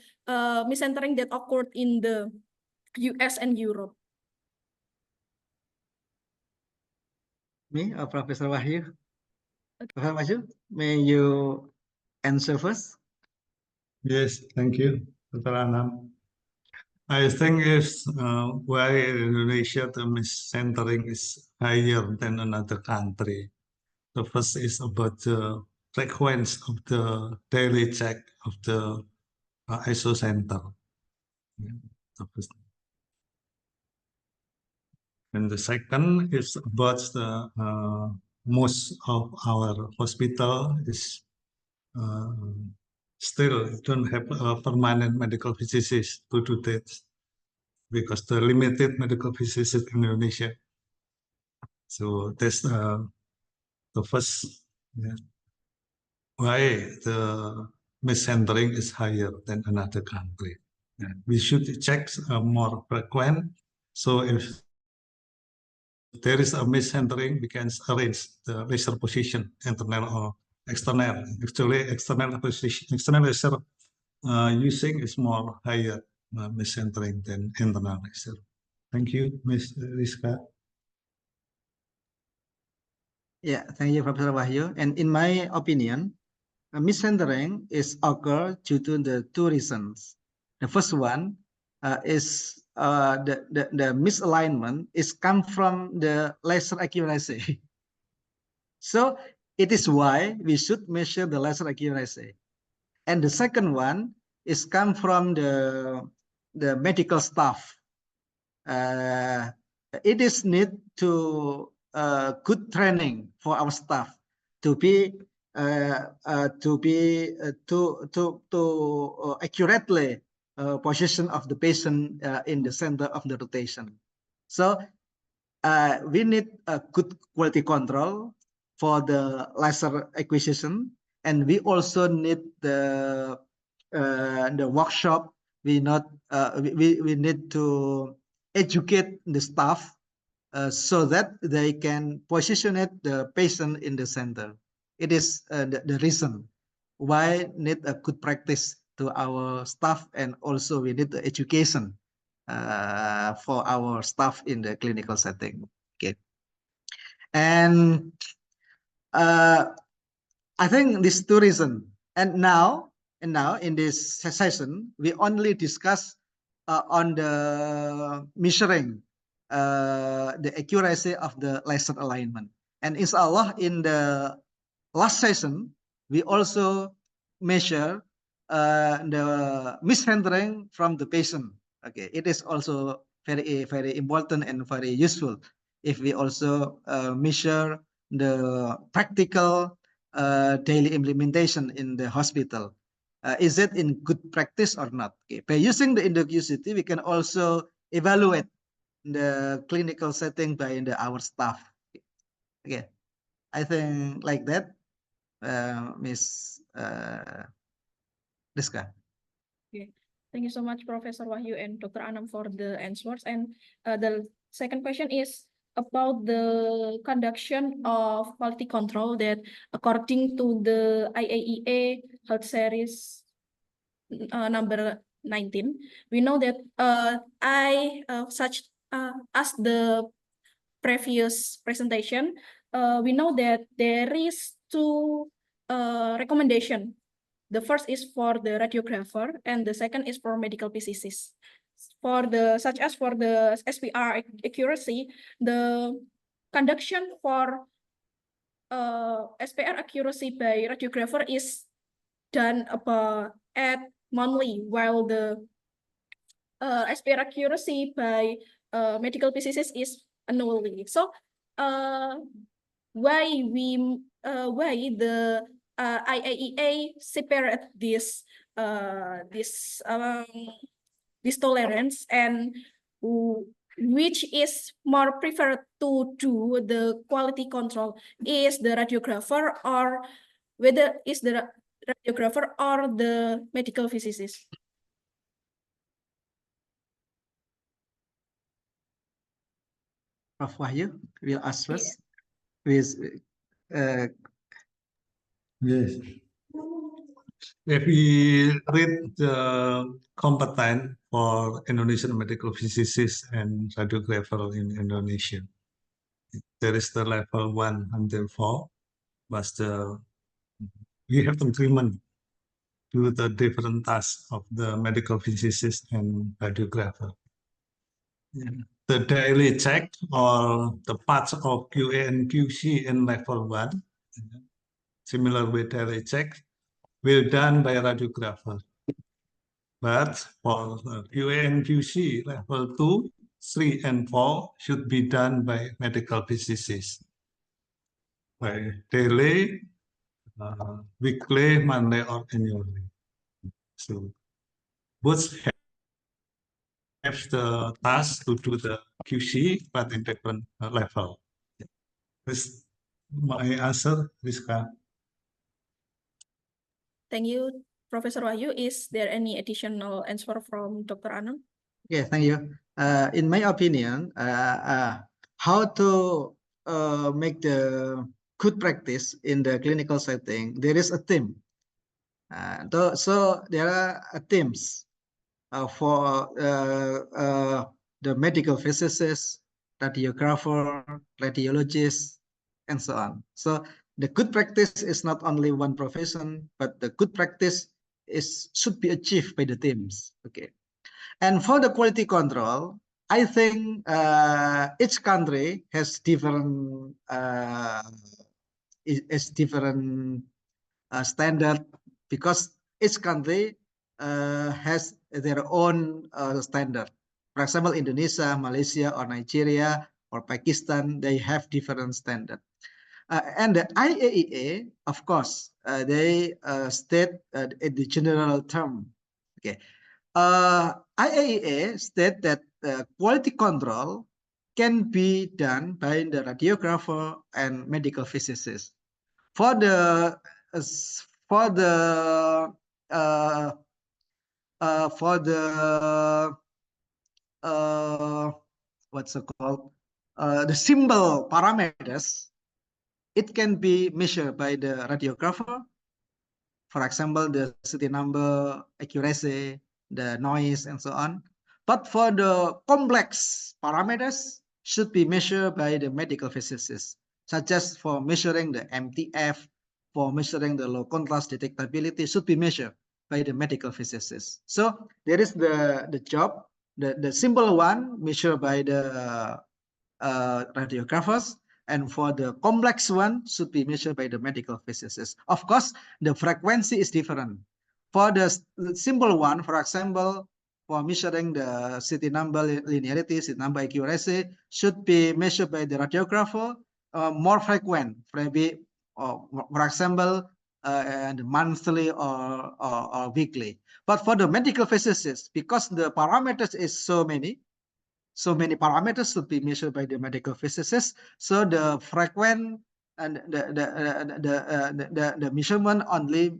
miscentering that occurred in the US and Europe? Me or Professor Wahyu? Professor Wahyu, may you answer first? Yes, thank you, Dr. Anam. I think is why in Indonesia the miscentering is higher than another country. The first is about the frequency of the daily check of the isocenter. The first. And the second is about the most of our hospital is still don't have a permanent medical physicist to do that because the limited medical physicists in Indonesia. So that's the first why the miscentering is higher than another country. We should check more frequent. So if there is a miscentering, we can arrange the laser position, internal or external. Actually, external laser using is more higher miscentering than internal laser. Thank you, Ms. Rizka. Yeah, thank you, Professor Wahyu. And in my opinion, miscentering is occur due to the two reasons. The first one is the misalignment is come from the laser accuracy. So it is why we should measure the laser accuracy. And the second one is come from the medical staff. It is need to good training for our staff to be accurately position of the patient in the center of the rotation. So we need a good quality control for the laser acquisition, and we also need the workshop. We need to educate the staff so that they can position the patient in the center. It is the reason why need a good practice to our staff, and also we need the education for our staff in the clinical setting. Okay, and I think these two reasons. And now in this session, we only discuss on the measuring the accuracy of the laser alignment. And inshallah, in the last session, we also measure the mishandling from the patient. Okay, it is also very important and very useful if we also measure the practical daily implementation in the hospital. Is it in good practice or not? Okay. By using the IndoQCT, we can also evaluate the clinical setting by our staff. Okay, I think like that, Miss Rizka. Okay. Thank you so much, Professor Wahyu and Dr. Anam, for the answers. And the second question is about the conduction of quality control that according to the IAEA Health Series number 19, we know that as the previous presentation, we know that there is two recommendation. The first is for the radiographer, and the second is for medical physicists. For the SPR accuracy, the conduction for SPR accuracy by radiographer is done at monthly, while the SPR accuracy by medical physicists is annually. So why the IAEA separate this tolerance, and which is more preferred to do the quality control, is the radiographer, or whether is the radiographer or the medical physicist? Prof. Wahyu will ask first. With Yes. If we read the competent for Indonesian medical physicists and radiographer in Indonesia, there is the level 1 until 4, but we have agreement to the different tasks of the medical physicist and radiographer. The daily check or the parts of QA and QC in level 1, similar with daily check, will done by radiographer. But for QA and QC level 2, 3, and 4 should be done by medical physicists. By daily, weekly, monthly, or annually. So both have the task to do the QC, but in different level. This my answer, Rizka. Thank you, Professor Wahyu. Is there any additional answer from Dr. Anam? Yeah, thank you. In my opinion, how to make the good practice in the clinical setting, there is a team. So there are teams for the medical physicists, radiographer, radiologists, and so on. So the good practice is not only one profession, but the good practice should be achieved by the teams. Okay. And for the quality control, I think each country has different standard, because each country has their own standard. For example, Indonesia, Malaysia, or Nigeria, or Pakistan, they have different standard. And the IAEA, of course, they state the general term. Okay. IAEA state that quality control can be done by the radiographer and medical physicist. For the for the uh, for the what's it called, the symbol parameters, it can be measured by the radiographer. For example, the CT number, accuracy, the noise, and so on. But for the complex parameters, should be measured by the medical physicist, such as for measuring the MTF, for measuring the low contrast detectability, should be measured by the medical physicist. So there is the job, the simple one measured by the radiographers, and for the complex one should be measured by the medical physicist. Of course, the frequency is different. For the simple one, for example, for measuring the CT number linearity, CT number accuracy, should be measured by the radiographer more frequent, maybe, for example, monthly or weekly. But for the medical physicist, because the parameters is so many parameters should be measured by the medical physicist. So the frequent and the measurement only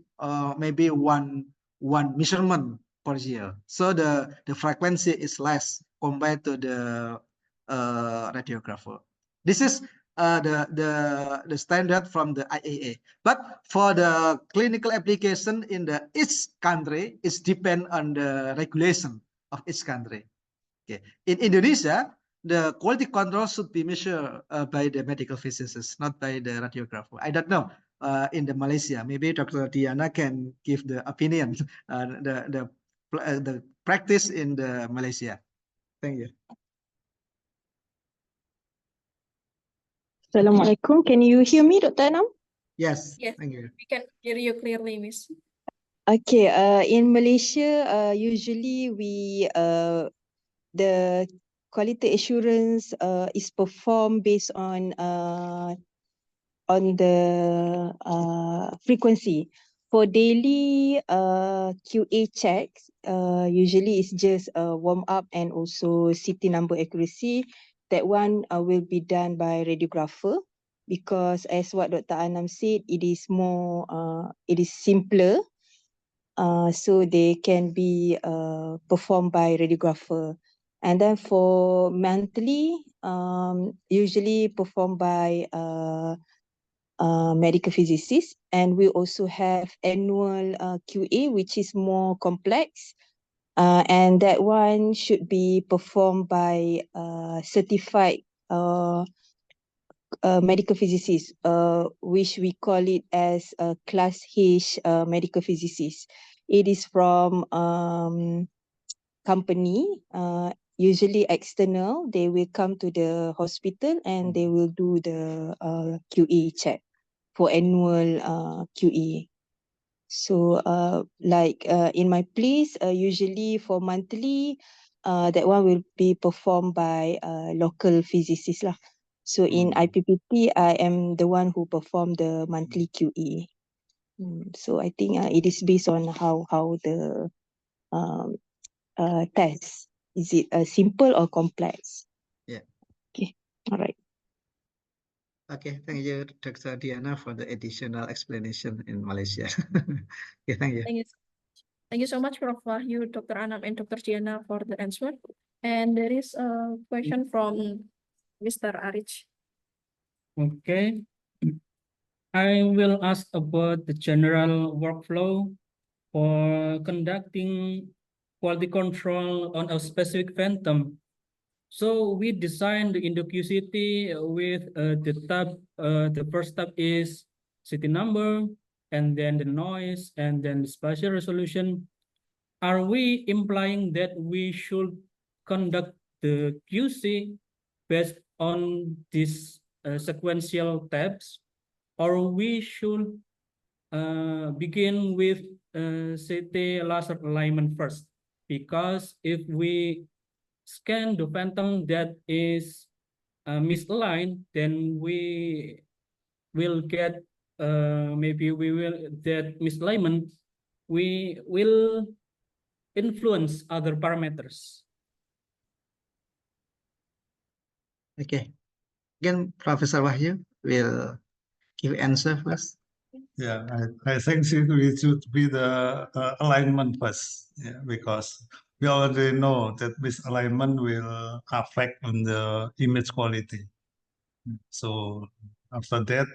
maybe one measurement per year. So the frequency is less compared to the radiographer. This is the standard from the IAA. But for the clinical application in the each country, it's depend on the regulation of each country. Okay. In Indonesia, the quality control should be measured by the medical physicist, not by the radiographer. I don't know in the Malaysia. Maybe Dr. Diana can give the opinion, the practice in the Malaysia. Thank you. Assalamualaikum. Can you hear me, Dr. Anam? Yes. Yes. Thank you. We can hear you clearly, Miss. Okay. In Malaysia, usually we the quality assurance is performed based on the frequency. For daily QA checks, usually it's just warm up and also CT number accuracy. That one will be done by radiographer, because as what Dr. Anam said, it is more it is simpler, so they can be performed by radiographer. And then for monthly, usually performed by medical physicist, and we also have annual QA, which is more complex, and that one should be performed by certified medical physicist, which we call it as a class H medical physicist. It is from company, usually external. They will come to the hospital and they will do the QA check for annual QA. So like in my place, usually for monthly, that one will be performed by local physicists lah. So in IPPT, I am the one who perform the monthly QA. So I think it is based on how the test. Is it simple or complex? Yeah. Okay. All right. Okay, thank you, Dr. Diana, for the additional explanation in Malaysia. Okay, thank you. Thank you. Thank you so much, Prof. Wahyu, Dr. Anam, and Dr. Diana for the answer. And there is a question from Mr. Arich. Okay. I will ask about the general workflow for conducting quality control on a specific phantom. So we designed the IndoQCT with the first tab is CT number, and then the noise, and then the spatial resolution. Are we implying that we should conduct the QC based on these sequential tabs, or we should begin with CT laser alignment first? Because if we scan the phantom that is misaligned, then we will get maybe we will that misalignment, we will influence other parameters. Okay. Again, Professor Wahyu will give answer first. Yeah, I think it should be the alignment first, yeah, because we already know that misalignment will affect on the image quality. So after that,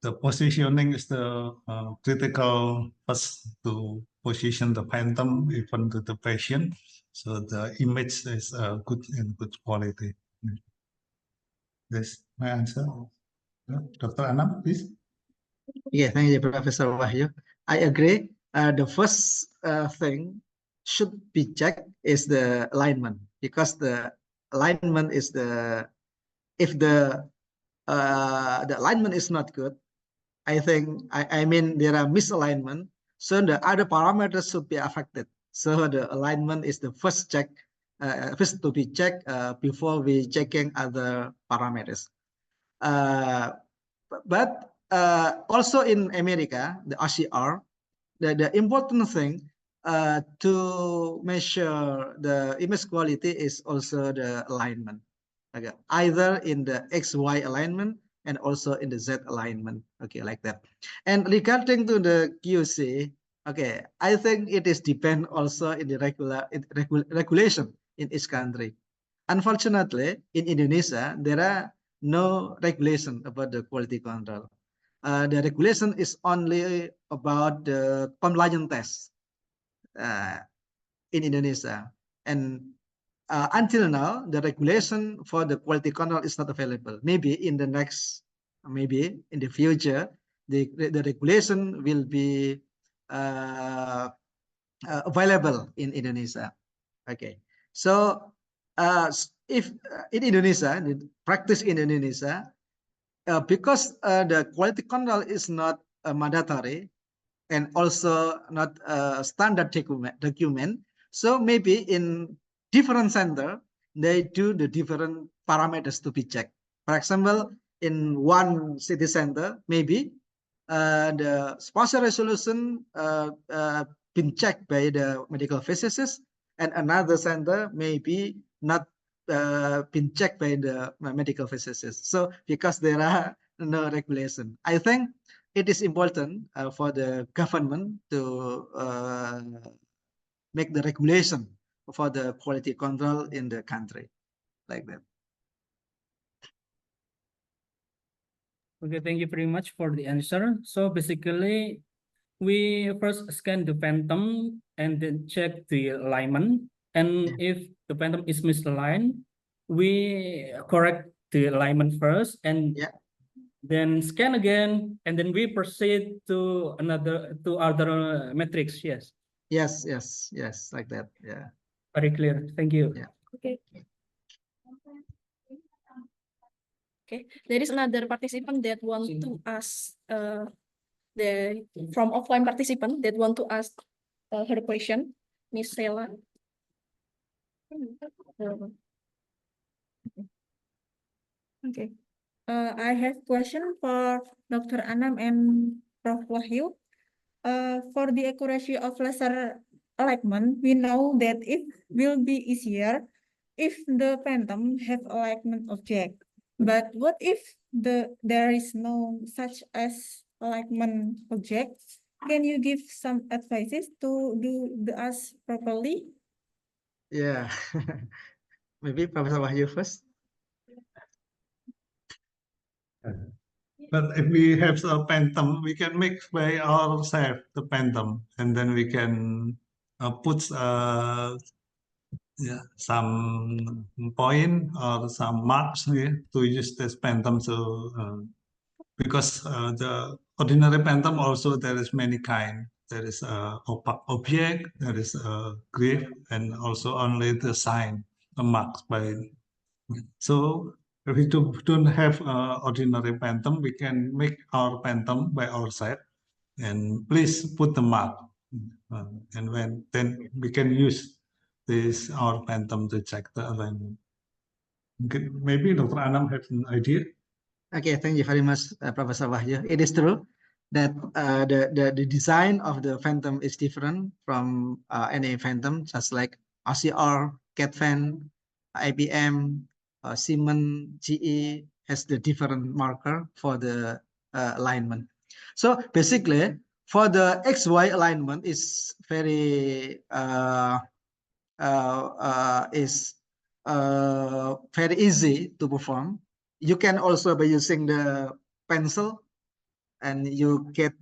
the positioning is the critical first to position the phantom even to the patient, so the image is good and good quality. That's my answer. Dr. Anam, please. Yeah, thank you, Professor Wahyu. I agree. The first thing should be checked is the alignment, because the alignment is if the alignment is not good, I think I mean there are misalignment, so the other parameters should be affected. So the alignment is the first check, first to be checked before we checking other parameters. But also in America, the RCR, the important thing to measure the image quality is also the alignment. Okay, either in the XY alignment and also in the Z alignment. Okay, like that. And regarding to the QC, okay, I think it is depend also in the regulation in each country. Unfortunately, in Indonesia, there are no regulation about the quality control. The regulation is only about the compliance test in Indonesia. And until now, the regulation for the quality control is not available. Maybe in the future, the regulation will be available in Indonesia. Okay, so if in Indonesia, the practice in Indonesia, because the quality control is not mandatory and also not a standard document, so maybe in different center, they do the different parameters to be checked. For example, in one city center, maybe the spatial resolution been checked by the medical physicist, and another center maybe not been checked by the medical physicist. So because there are no regulation, I think it is important for the government to make the regulation for the quality control in the country, like that. Okay, thank you very much for the answer. So basically, we first scan the phantom and then check the alignment. And if the phantom is misaligned, we correct the alignment first and then scan again, and then we proceed to other metrics. Yes. Yes, like that. Yeah. Very clear. Thank you. Yeah. Okay. Okay, there is another participant that want to ask from offline participant that want to ask her question, Miss Sela. Okay, I have question for Dr. Anam and Prof. Wahyu. For the accuracy of laser alignment, we know that it will be easier if the phantom have alignment object. But what if there is no such as alignment object? Can you give some advices to do the as properly? Yeah. Maybe Professor Wahyu first. But if we have a phantom, we can make by ourselves the phantom, and then we can put some point or some marks here to use this phantom. So because the ordinary phantom also there is many kind. There is opaque object, there is a grid, and also only the sign, the marks by. So if we don't have ordinary phantom, we can make our phantom by ourselves, and please put the mark, and then we can use this our phantom to check the alignment. Okay, maybe Dr. Anam has an idea. Okay, thank you very much, Professor Wahyu. It is true that the design of the phantom is different from any phantom, just like RCR, CAT-fan, IBM, Siemens, GE has the different marker for the alignment. So basically, for the XY alignment is very very easy to perform. You can also by using the pencil, and you get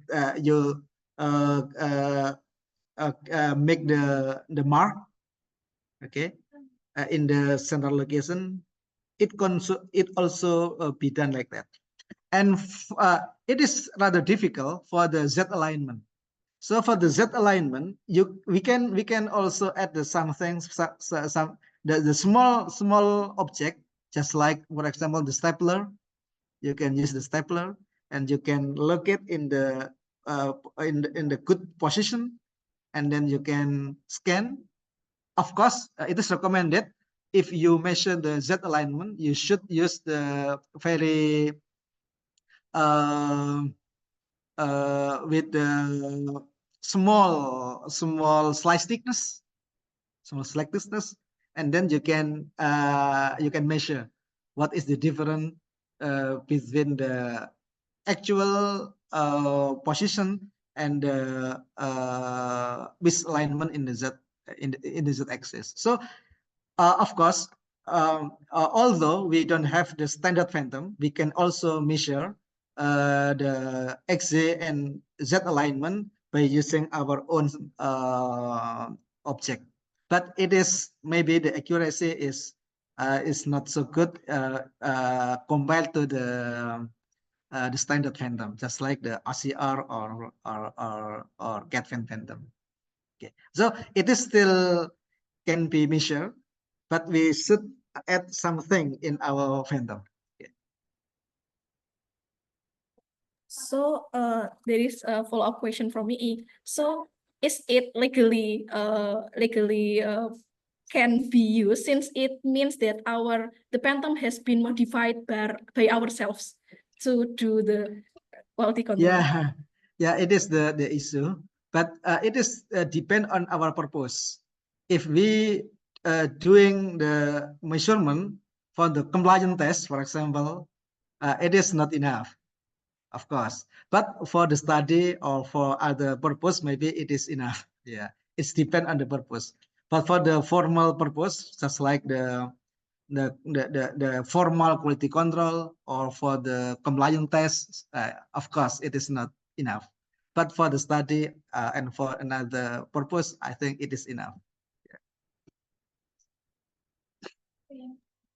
make the mark, okay, in the central location. It also be done like that, and it is rather difficult for the Z alignment. So for the Z alignment, we can also add the the small object, just like, for example, the stapler. You can use the stapler, and you can locate in the good position, and then you can scan. Of course, it is recommended if you measure the Z alignment, you should use the very with the small slice thickness, and then you can measure what is the difference between the actual position and the misalignment in the Z in the Z axis. So of course, although we don't have the standard phantom, we can also measure the XZ and Z alignment by using our own object. But it is maybe the accuracy is not so good compared to the standard phantom, just like the RCR or GATFAN phantom. Okay, so it is still can be measured, but we should add something in our phantom. Okay. So there is a follow-up question from me. So is it legally can be used, since it means that the phantom has been modified by ourselves to do the quality control? Yeah, it is the issue, but it is depend on our purpose. If we doing the measurement for the compliance test, for example, it is not enough, of course. But for the study or for other purpose, maybe it is enough. Yeah, it's depend on the purpose. But for the formal purpose, just like the formal quality control or for the compliance tests, of course, it is not enough. But for the study and for another purpose, I think it is enough.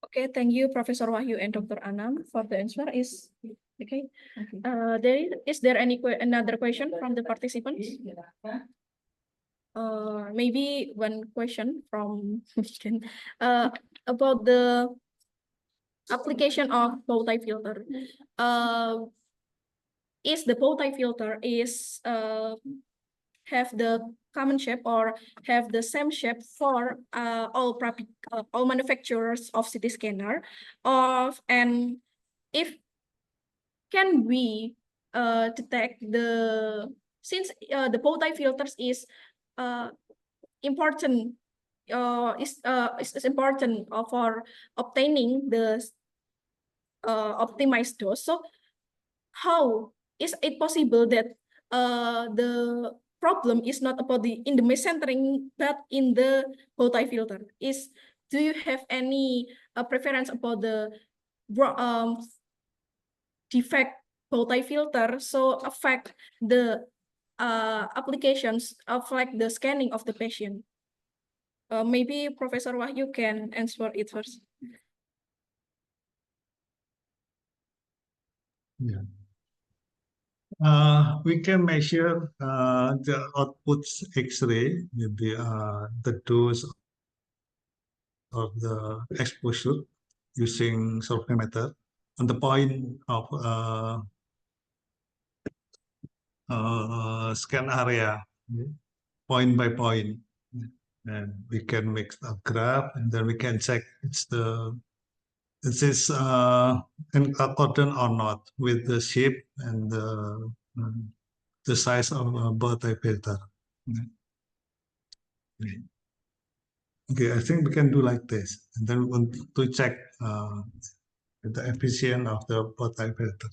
Okay, thank you, Professor Wahyu and Dr. Anam, for the answer. Is okay. Is there another question from the participants? Maybe one question from about the application of multi-filter. Is the multi-filter have the common shape or have the same shape for all manufacturers of CT scanner, and if can we detect since the multi-filters is important is important for obtaining the optimized dose. So how is it possible that the problem is not about in the mesentering, but in the multi-filter? Do you have any preference about the defect multi-filter so affect the applications, affect the scanning of the patient? Maybe Professor Wahyu can answer it first. Yeah. We can measure the output X-ray with the dose of the exposure using surveymeter on the point of scan area, point by point, and we can make a graph, and then we can check this is in accordance or not with the shape and the size of a multi-filter. Okay, I think we can do like this, and then we want to check the efficiency of the portifilter.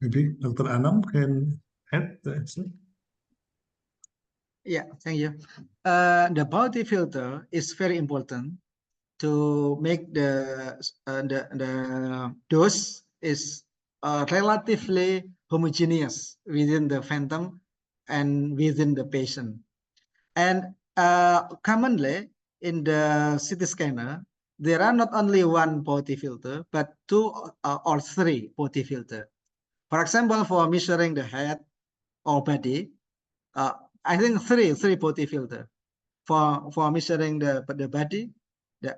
Maybe Dr. Anam can add the answer. Yeah, thank you. The portifilter is very important to make the dose is relatively homogeneous within the phantom and within the patient. And commonly in the CT scanner, there are not only one portifilter, but two or three portifilter. For example, for measuring the head or body, I think three portifilter. For measuring the body,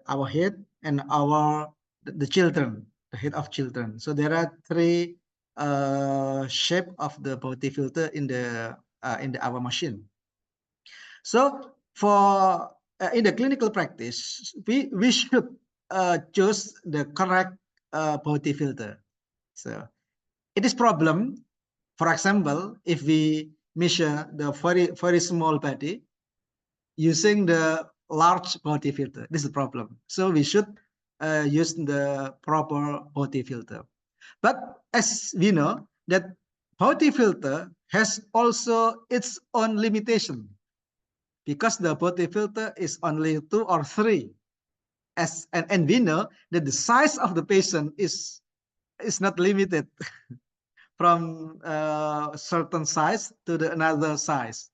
our head, and the children, the head of children. So there are three shape of the portifilter in our machine. So for in the clinical practice, we should choose the correct portifilter. So it is problem. For example, if we measure the very small body using the large portifilter, this is the problem. So we should use the proper portifilter. But as we know that portifilter has also its own limitation, because the portifilter is only 2 or 3. And we know that the size of the patient is not limited from a certain size to another size.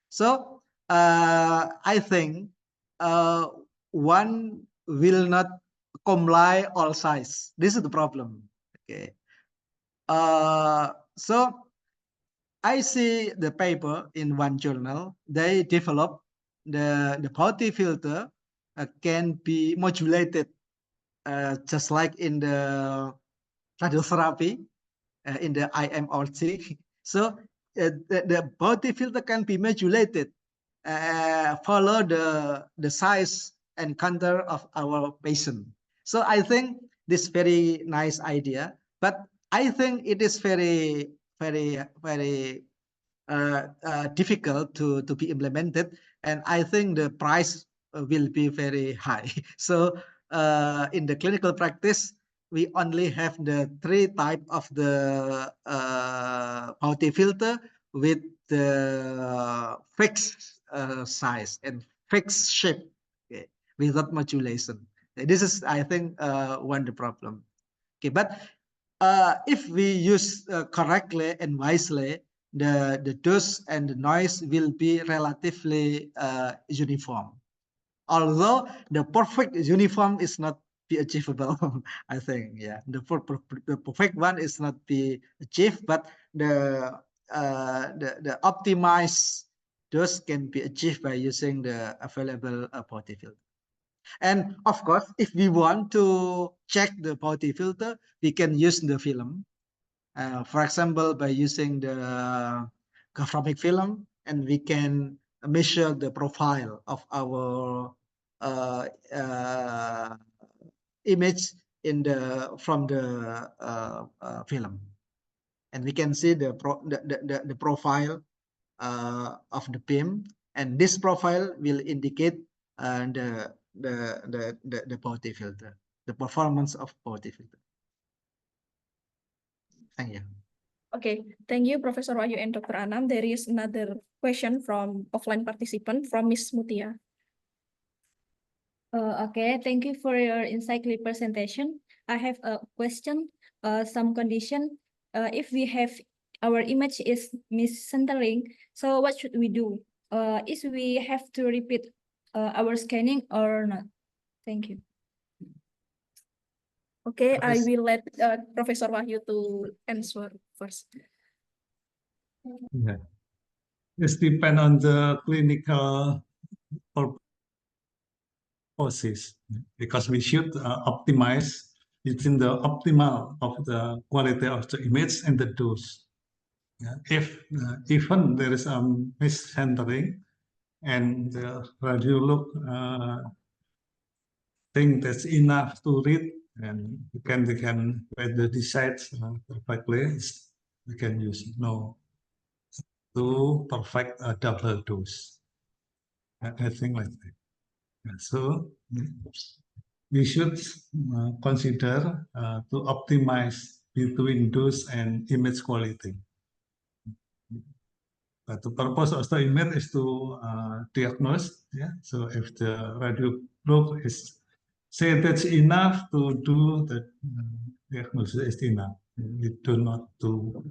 So I think one will not comply all size. This is the problem. Okay. So I see the paper in one journal. They develop the portifilter can be modulated just like in the radiotherapy in the IMRT. So the portifilter can be modulated, follow the size and contour of our patient. So I think this very nice idea, but I think it is very difficult to be implemented, and I think the price will be very high. So in the clinical practice, we only have the 3 type of the portifilter with the fixed size and fixed shape, okay, without modulation. This is, I think, one the problem. Okay, but if we use correctly and wisely, the dose and the noise will be relatively uniform. Although the perfect uniform is not be achievable, I think, yeah, the perfect one is not be achieved, but the optimized dose can be achieved by using the available portifilter. And of course, if we want to check the portifilter, we can use the film. For example, by using the Galvanic film, and we can measure the profile of our image from the film, and we can see the profile of the beam, and this profile will indicate the portifilter, the performance of portifilter. Thank you. Okay, thank you, Professor Wahyu and Dr. Anam. There is another question from offline participant from Ms. Mutia. Okay, thank you for your insightful presentation. I have a question. Some condition, if we have our image is miscentering, so what should we do? Is we have to repeat our scanning or not? Thank you. Okay, I will let Professor Wahyu to answer first. Yeah. This depends on the clinical purposes, because we should optimize within the optimal of the quality of the image and the dose. Yeah. If even there is a miscentering and the radiolog think that's enough to read, and they can when they decide perfectly, we can use no to perfect a double dose. I think like that. So we should consider to optimize between dose and image quality. But the purpose of the image is to diagnose. Yeah. So if the radio group is say that's enough to do the diagnosis is enough. We do not to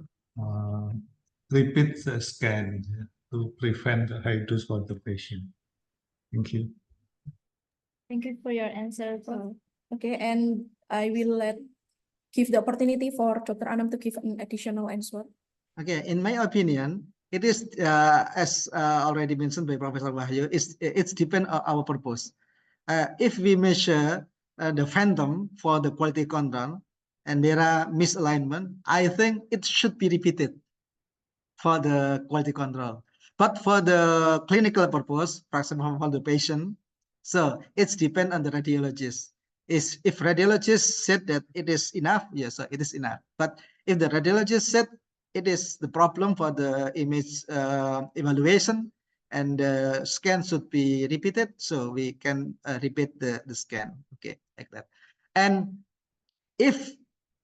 repeat the scan to prevent the high dose for the patient. Thank you. Thank you for your answer. Okay, and I will give the opportunity for Dr. Anam to give an additional answer. Okay, in my opinion, it is as already mentioned by Professor Wahyu, it's depend on our purpose. If we measure the phantom for the quality control and there are misalignment, I think it should be repeated for the quality control. But for the clinical purpose, for example, for the patient, so it's depend on the radiologist. If radiologist said that it is enough, yes, so it is enough. But if the radiologist said it is the problem for the image evaluation and the scan should be repeated, so we can repeat the scan. Okay, like that. And if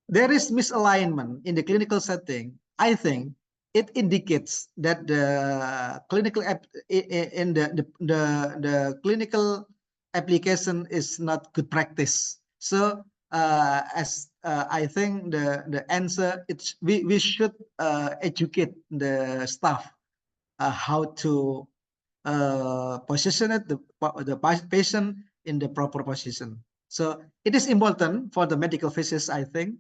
there is misalignment in the clinical setting, I think it indicates that the clinical the clinical application is not good practice. So as I think the answer, it's we should educate the staff how to position it, the patient in the proper position. So it is important for the medical physicists, I think,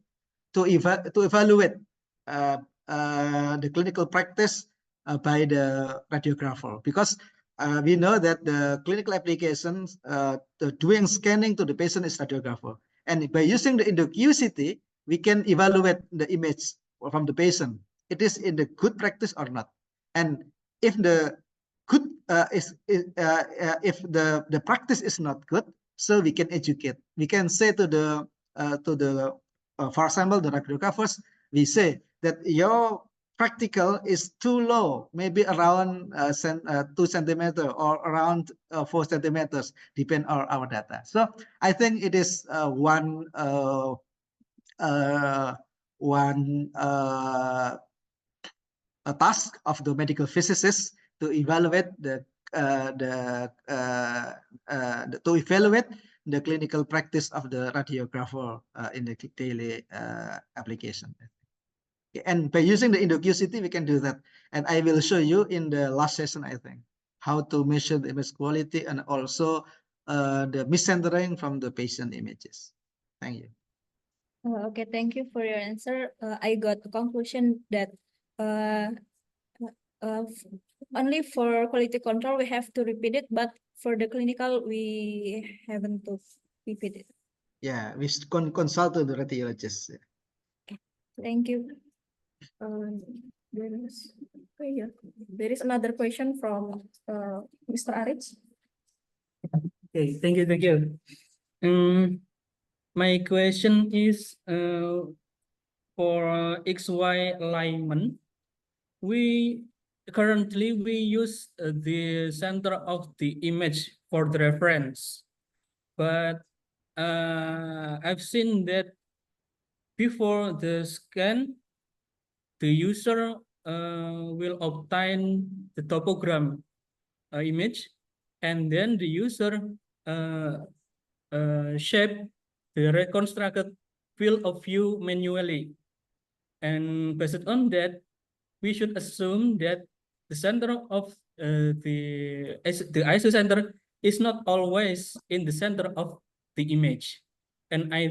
to evaluate the clinical practice by the radiographer, because we know that the clinical applications, the doing scanning to the patient is radiographer, and by using the IndoQCT, we can evaluate the image from the patient. It is in the good practice or not, and if the good if the practice is not good, so we can educate. We can say to the for example, the radiographers, we say that your practical is too low, maybe around 2 centimeters or around 4 centimeters, depend on our data. So I think it is one a task of the medical physicist to evaluate the clinical practice of the radiographer in the daily application. And by using the IndoQCT, we can do that. And I will show you in the last session, I think, how to measure the image quality and also the miscentering from the patient images. Thank you. Okay, thank you for your answer. I got the conclusion that only for quality control we have to repeat it, but for the clinical we haven't to repeat it. Yeah, we should consult the radiologist. Thank you. There is another question from Mr. Arich. Okay, thank you. My question is for XY alignment. We currently use the center of the image for the reference, but I've seen that before the scan, the user will obtain the topogram image, and then the user shape the reconstructed field of view manually. And based on that, we should assume that the center of the ISO center is not always in the center of the image. And I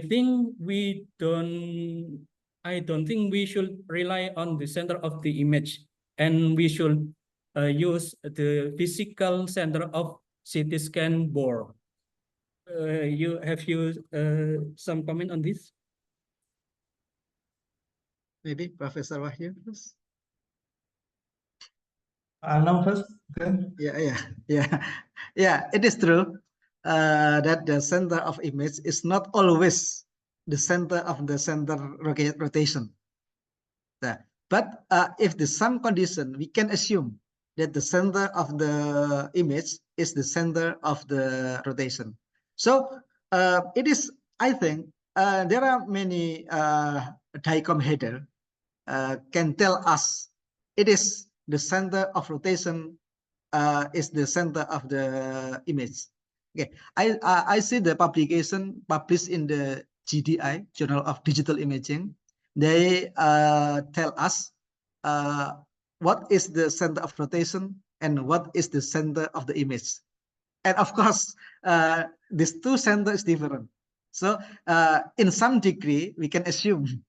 don't think we should rely on the center of the image, and we should use the physical center of CT scan board. Have you some comment on this? Maybe Professor Wahyu first. Anam first, okay. Yeah. It is true that the center of image is not always the center of the center rotation. But if the some condition, we can assume that the center of the image is the center of the rotation. So it is, I think, there are many DICOM header can tell us it is the center of rotation is the center of the image. Okay, I see the publication published in the GDI, Journal of Digital Imaging. They tell us what is the center of rotation and what is the center of the image. And of course, these two centers is different. So in some degree, we can assume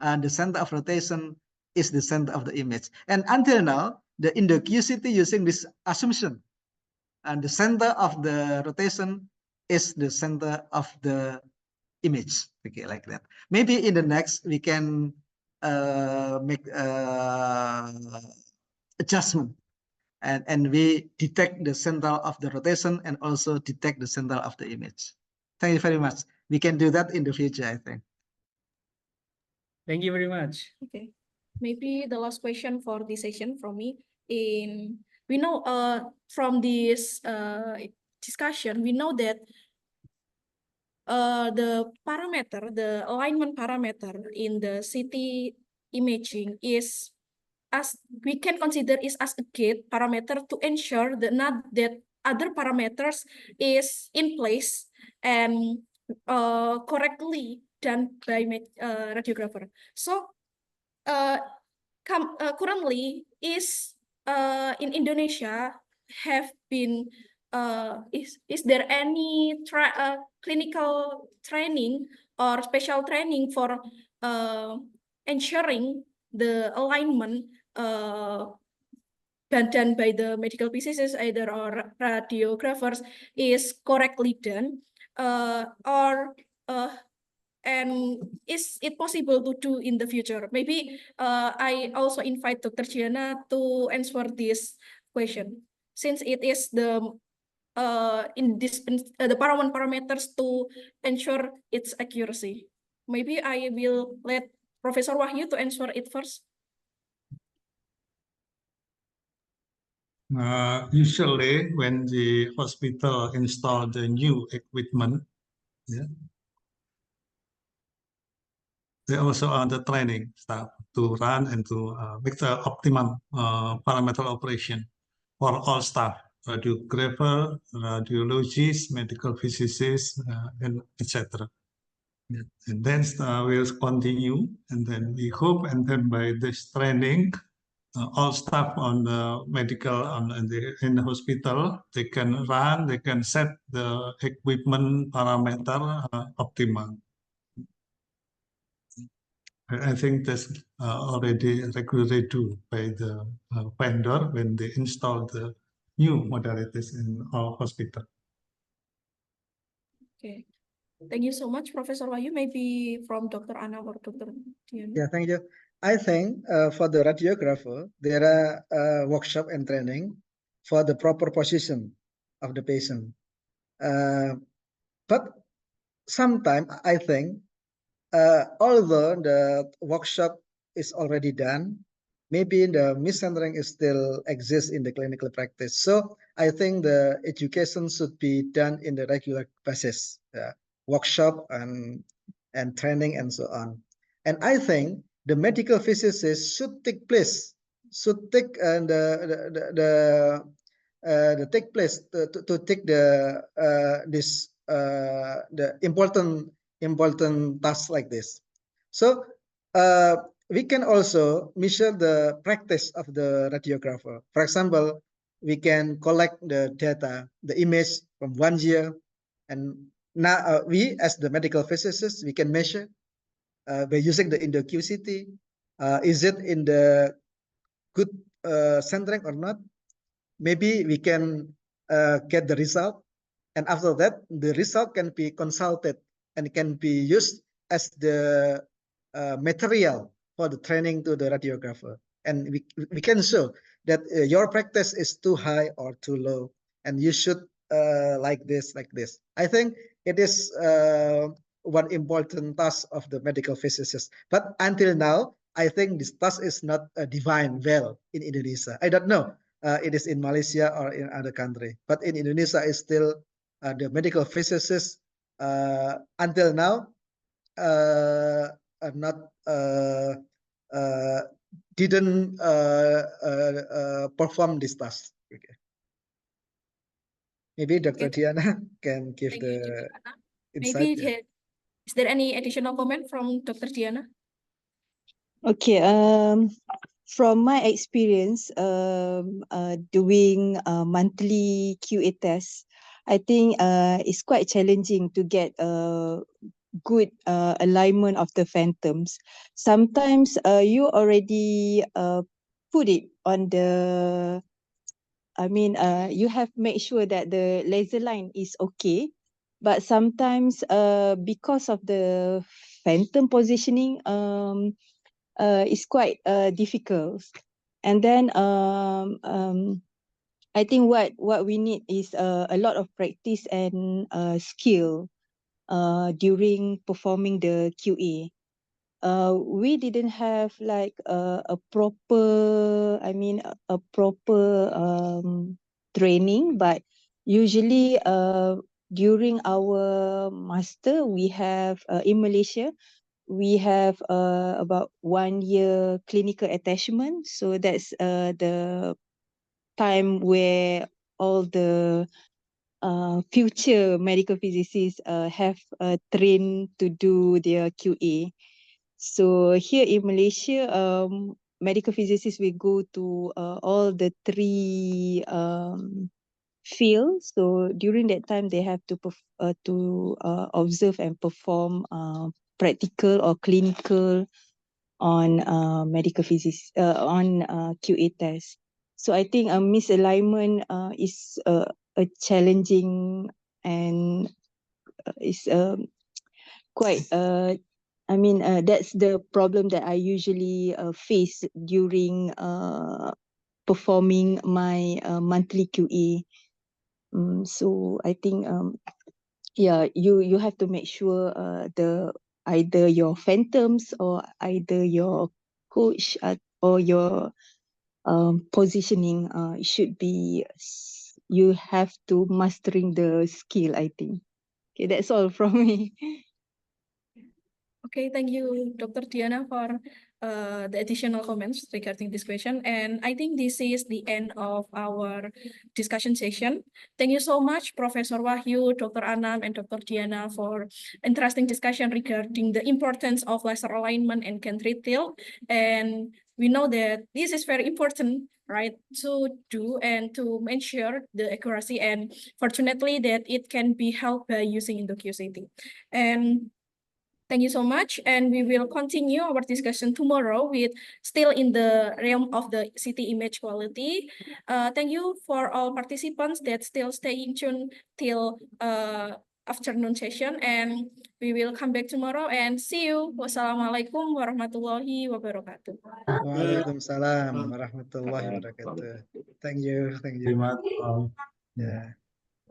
the center of rotation is the center of the image. And until now, in the QCT using this assumption, and the center of the rotation is the center of the image. Okay, like that. Maybe in the next we can make adjustment, and we detect the center of the rotation and also detect the center of the image. Thank you very much. We can do that in the future, I think. Thank you very much. Okay, maybe the last question for this session from me. We know from this discussion, we know that the alignment parameter in the CT imaging is, as we can consider, is as a gate parameter to ensure that other parameters is in place and correctly done by radiographer. So currently is in Indonesia have been is there any clinical training or special training for ensuring the alignment done by the medical physicists either or radiographers is correctly done, and is it possible to do in the future? Maybe I also invite Dr. Giana to answer this question, since it is the the paramount parameters to ensure its accuracy. Maybe I will let Professor Wahyu to answer it first. Usually, when the hospital install the new equipment, yeah, they also are the training staff to run and to make the optimum parameter operation for all staff, radiographer, radiologists, medical physicists, and etc. Yeah. And then we'll continue, and then we hope, and then by this training, all staff on the medical in the hospital, they can run, they can set the equipment parameter optimal. I think that's already regularly done by the vendor when they install the new modalities in our hospital. Okay, thank you so much, Professor Wahyu. Maybe from Dr. Anna or Dr. Diana. Yeah, thank you. I think for the radiographer, there are workshop and training for the proper position of the patient. But sometimes I think, although the workshop is already done, maybe the miscentering is still exists in the clinical practice. So I think the education should be done in the regular basis, workshop and training and so on. And I think the medical physicists should take place, should take take place to take the important tasks like this. So we can also measure the practice of the radiographer. For example, we can collect the data, the image from 1 year, and now we as the medical physicists, we can measure by using the QCT. Is it in the good centering or not? Maybe we can get the result, and after that, the result can be consulted and can be used as the material for the training to the radiographer. And we can show that your practice is too high or too low, and you should like this. I think it is one important task of the medical physicist. But until now, I think this task is not defined well in Indonesia. I don't know it is in Malaysia or in other country. But in Indonesia, it's still the medical physicists until now are not didn't perform this task. Okay. Maybe Dr. Okay. Diana can give Thank you, the Dr. Anna. insight. Maybe is there any additional comment from Dr. Diana? Okay, from my experience doing monthly QA tests, I think it's quite challenging to get a good alignment of the phantoms. Sometimes you already put it on the, you have made sure that the laser line is okay, but sometimes because of the phantom positioning, is quite difficult. And then I think what we need is a lot of practice and skill during performing the QA. We didn't have like a proper, a proper training, but usually during our master, we have in Malaysia, we have about 1 year clinical attachment. So that's the time where all the future medical physicists have trained to do their QA. So here in Malaysia, medical physicists will go to all the 3 fields. So during that time, they have to observe and perform practical or clinical on medical physics on QA test. So I think a misalignment is a challenging and is quite that's the problem that I usually face during performing my monthly QA. So I think you have to make sure the either your phantoms or either your coach or your positioning should be, you have to mastering the skill, I think. Okay, that's all from me. Okay, thank you, Dr. Diana, for the additional comments regarding this question. And I think this is the end of our discussion session. Thank you so much, Professor Wahyu, Dr. Anam, and Dr. Diana for interesting discussion regarding the importance of laser alignment and gantry tilt. And we know that this is very important, right, to do and to ensure the accuracy. And fortunately, that it can be helped by using IndoQCT. And thank you so much, and we will continue our discussion tomorrow with still in the realm of the CT image quality. Thank you for all participants that still stay in tune till afternoon session, and we will come back tomorrow and see you. Wassalamualaikum warahmatullahi wabarakatuh. Waalaikumsalam warahmatullahi wabarakatuh. Thank you. Terima kasih. Yeah.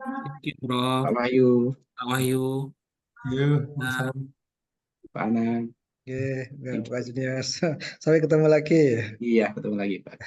Thank you, Prof. Pak Wahyu, Pak Wahyu. Nah. Pak Anang. Oke, Pak Junior. Sampai ketemu lagi. Iya, ketemu lagi, Pak.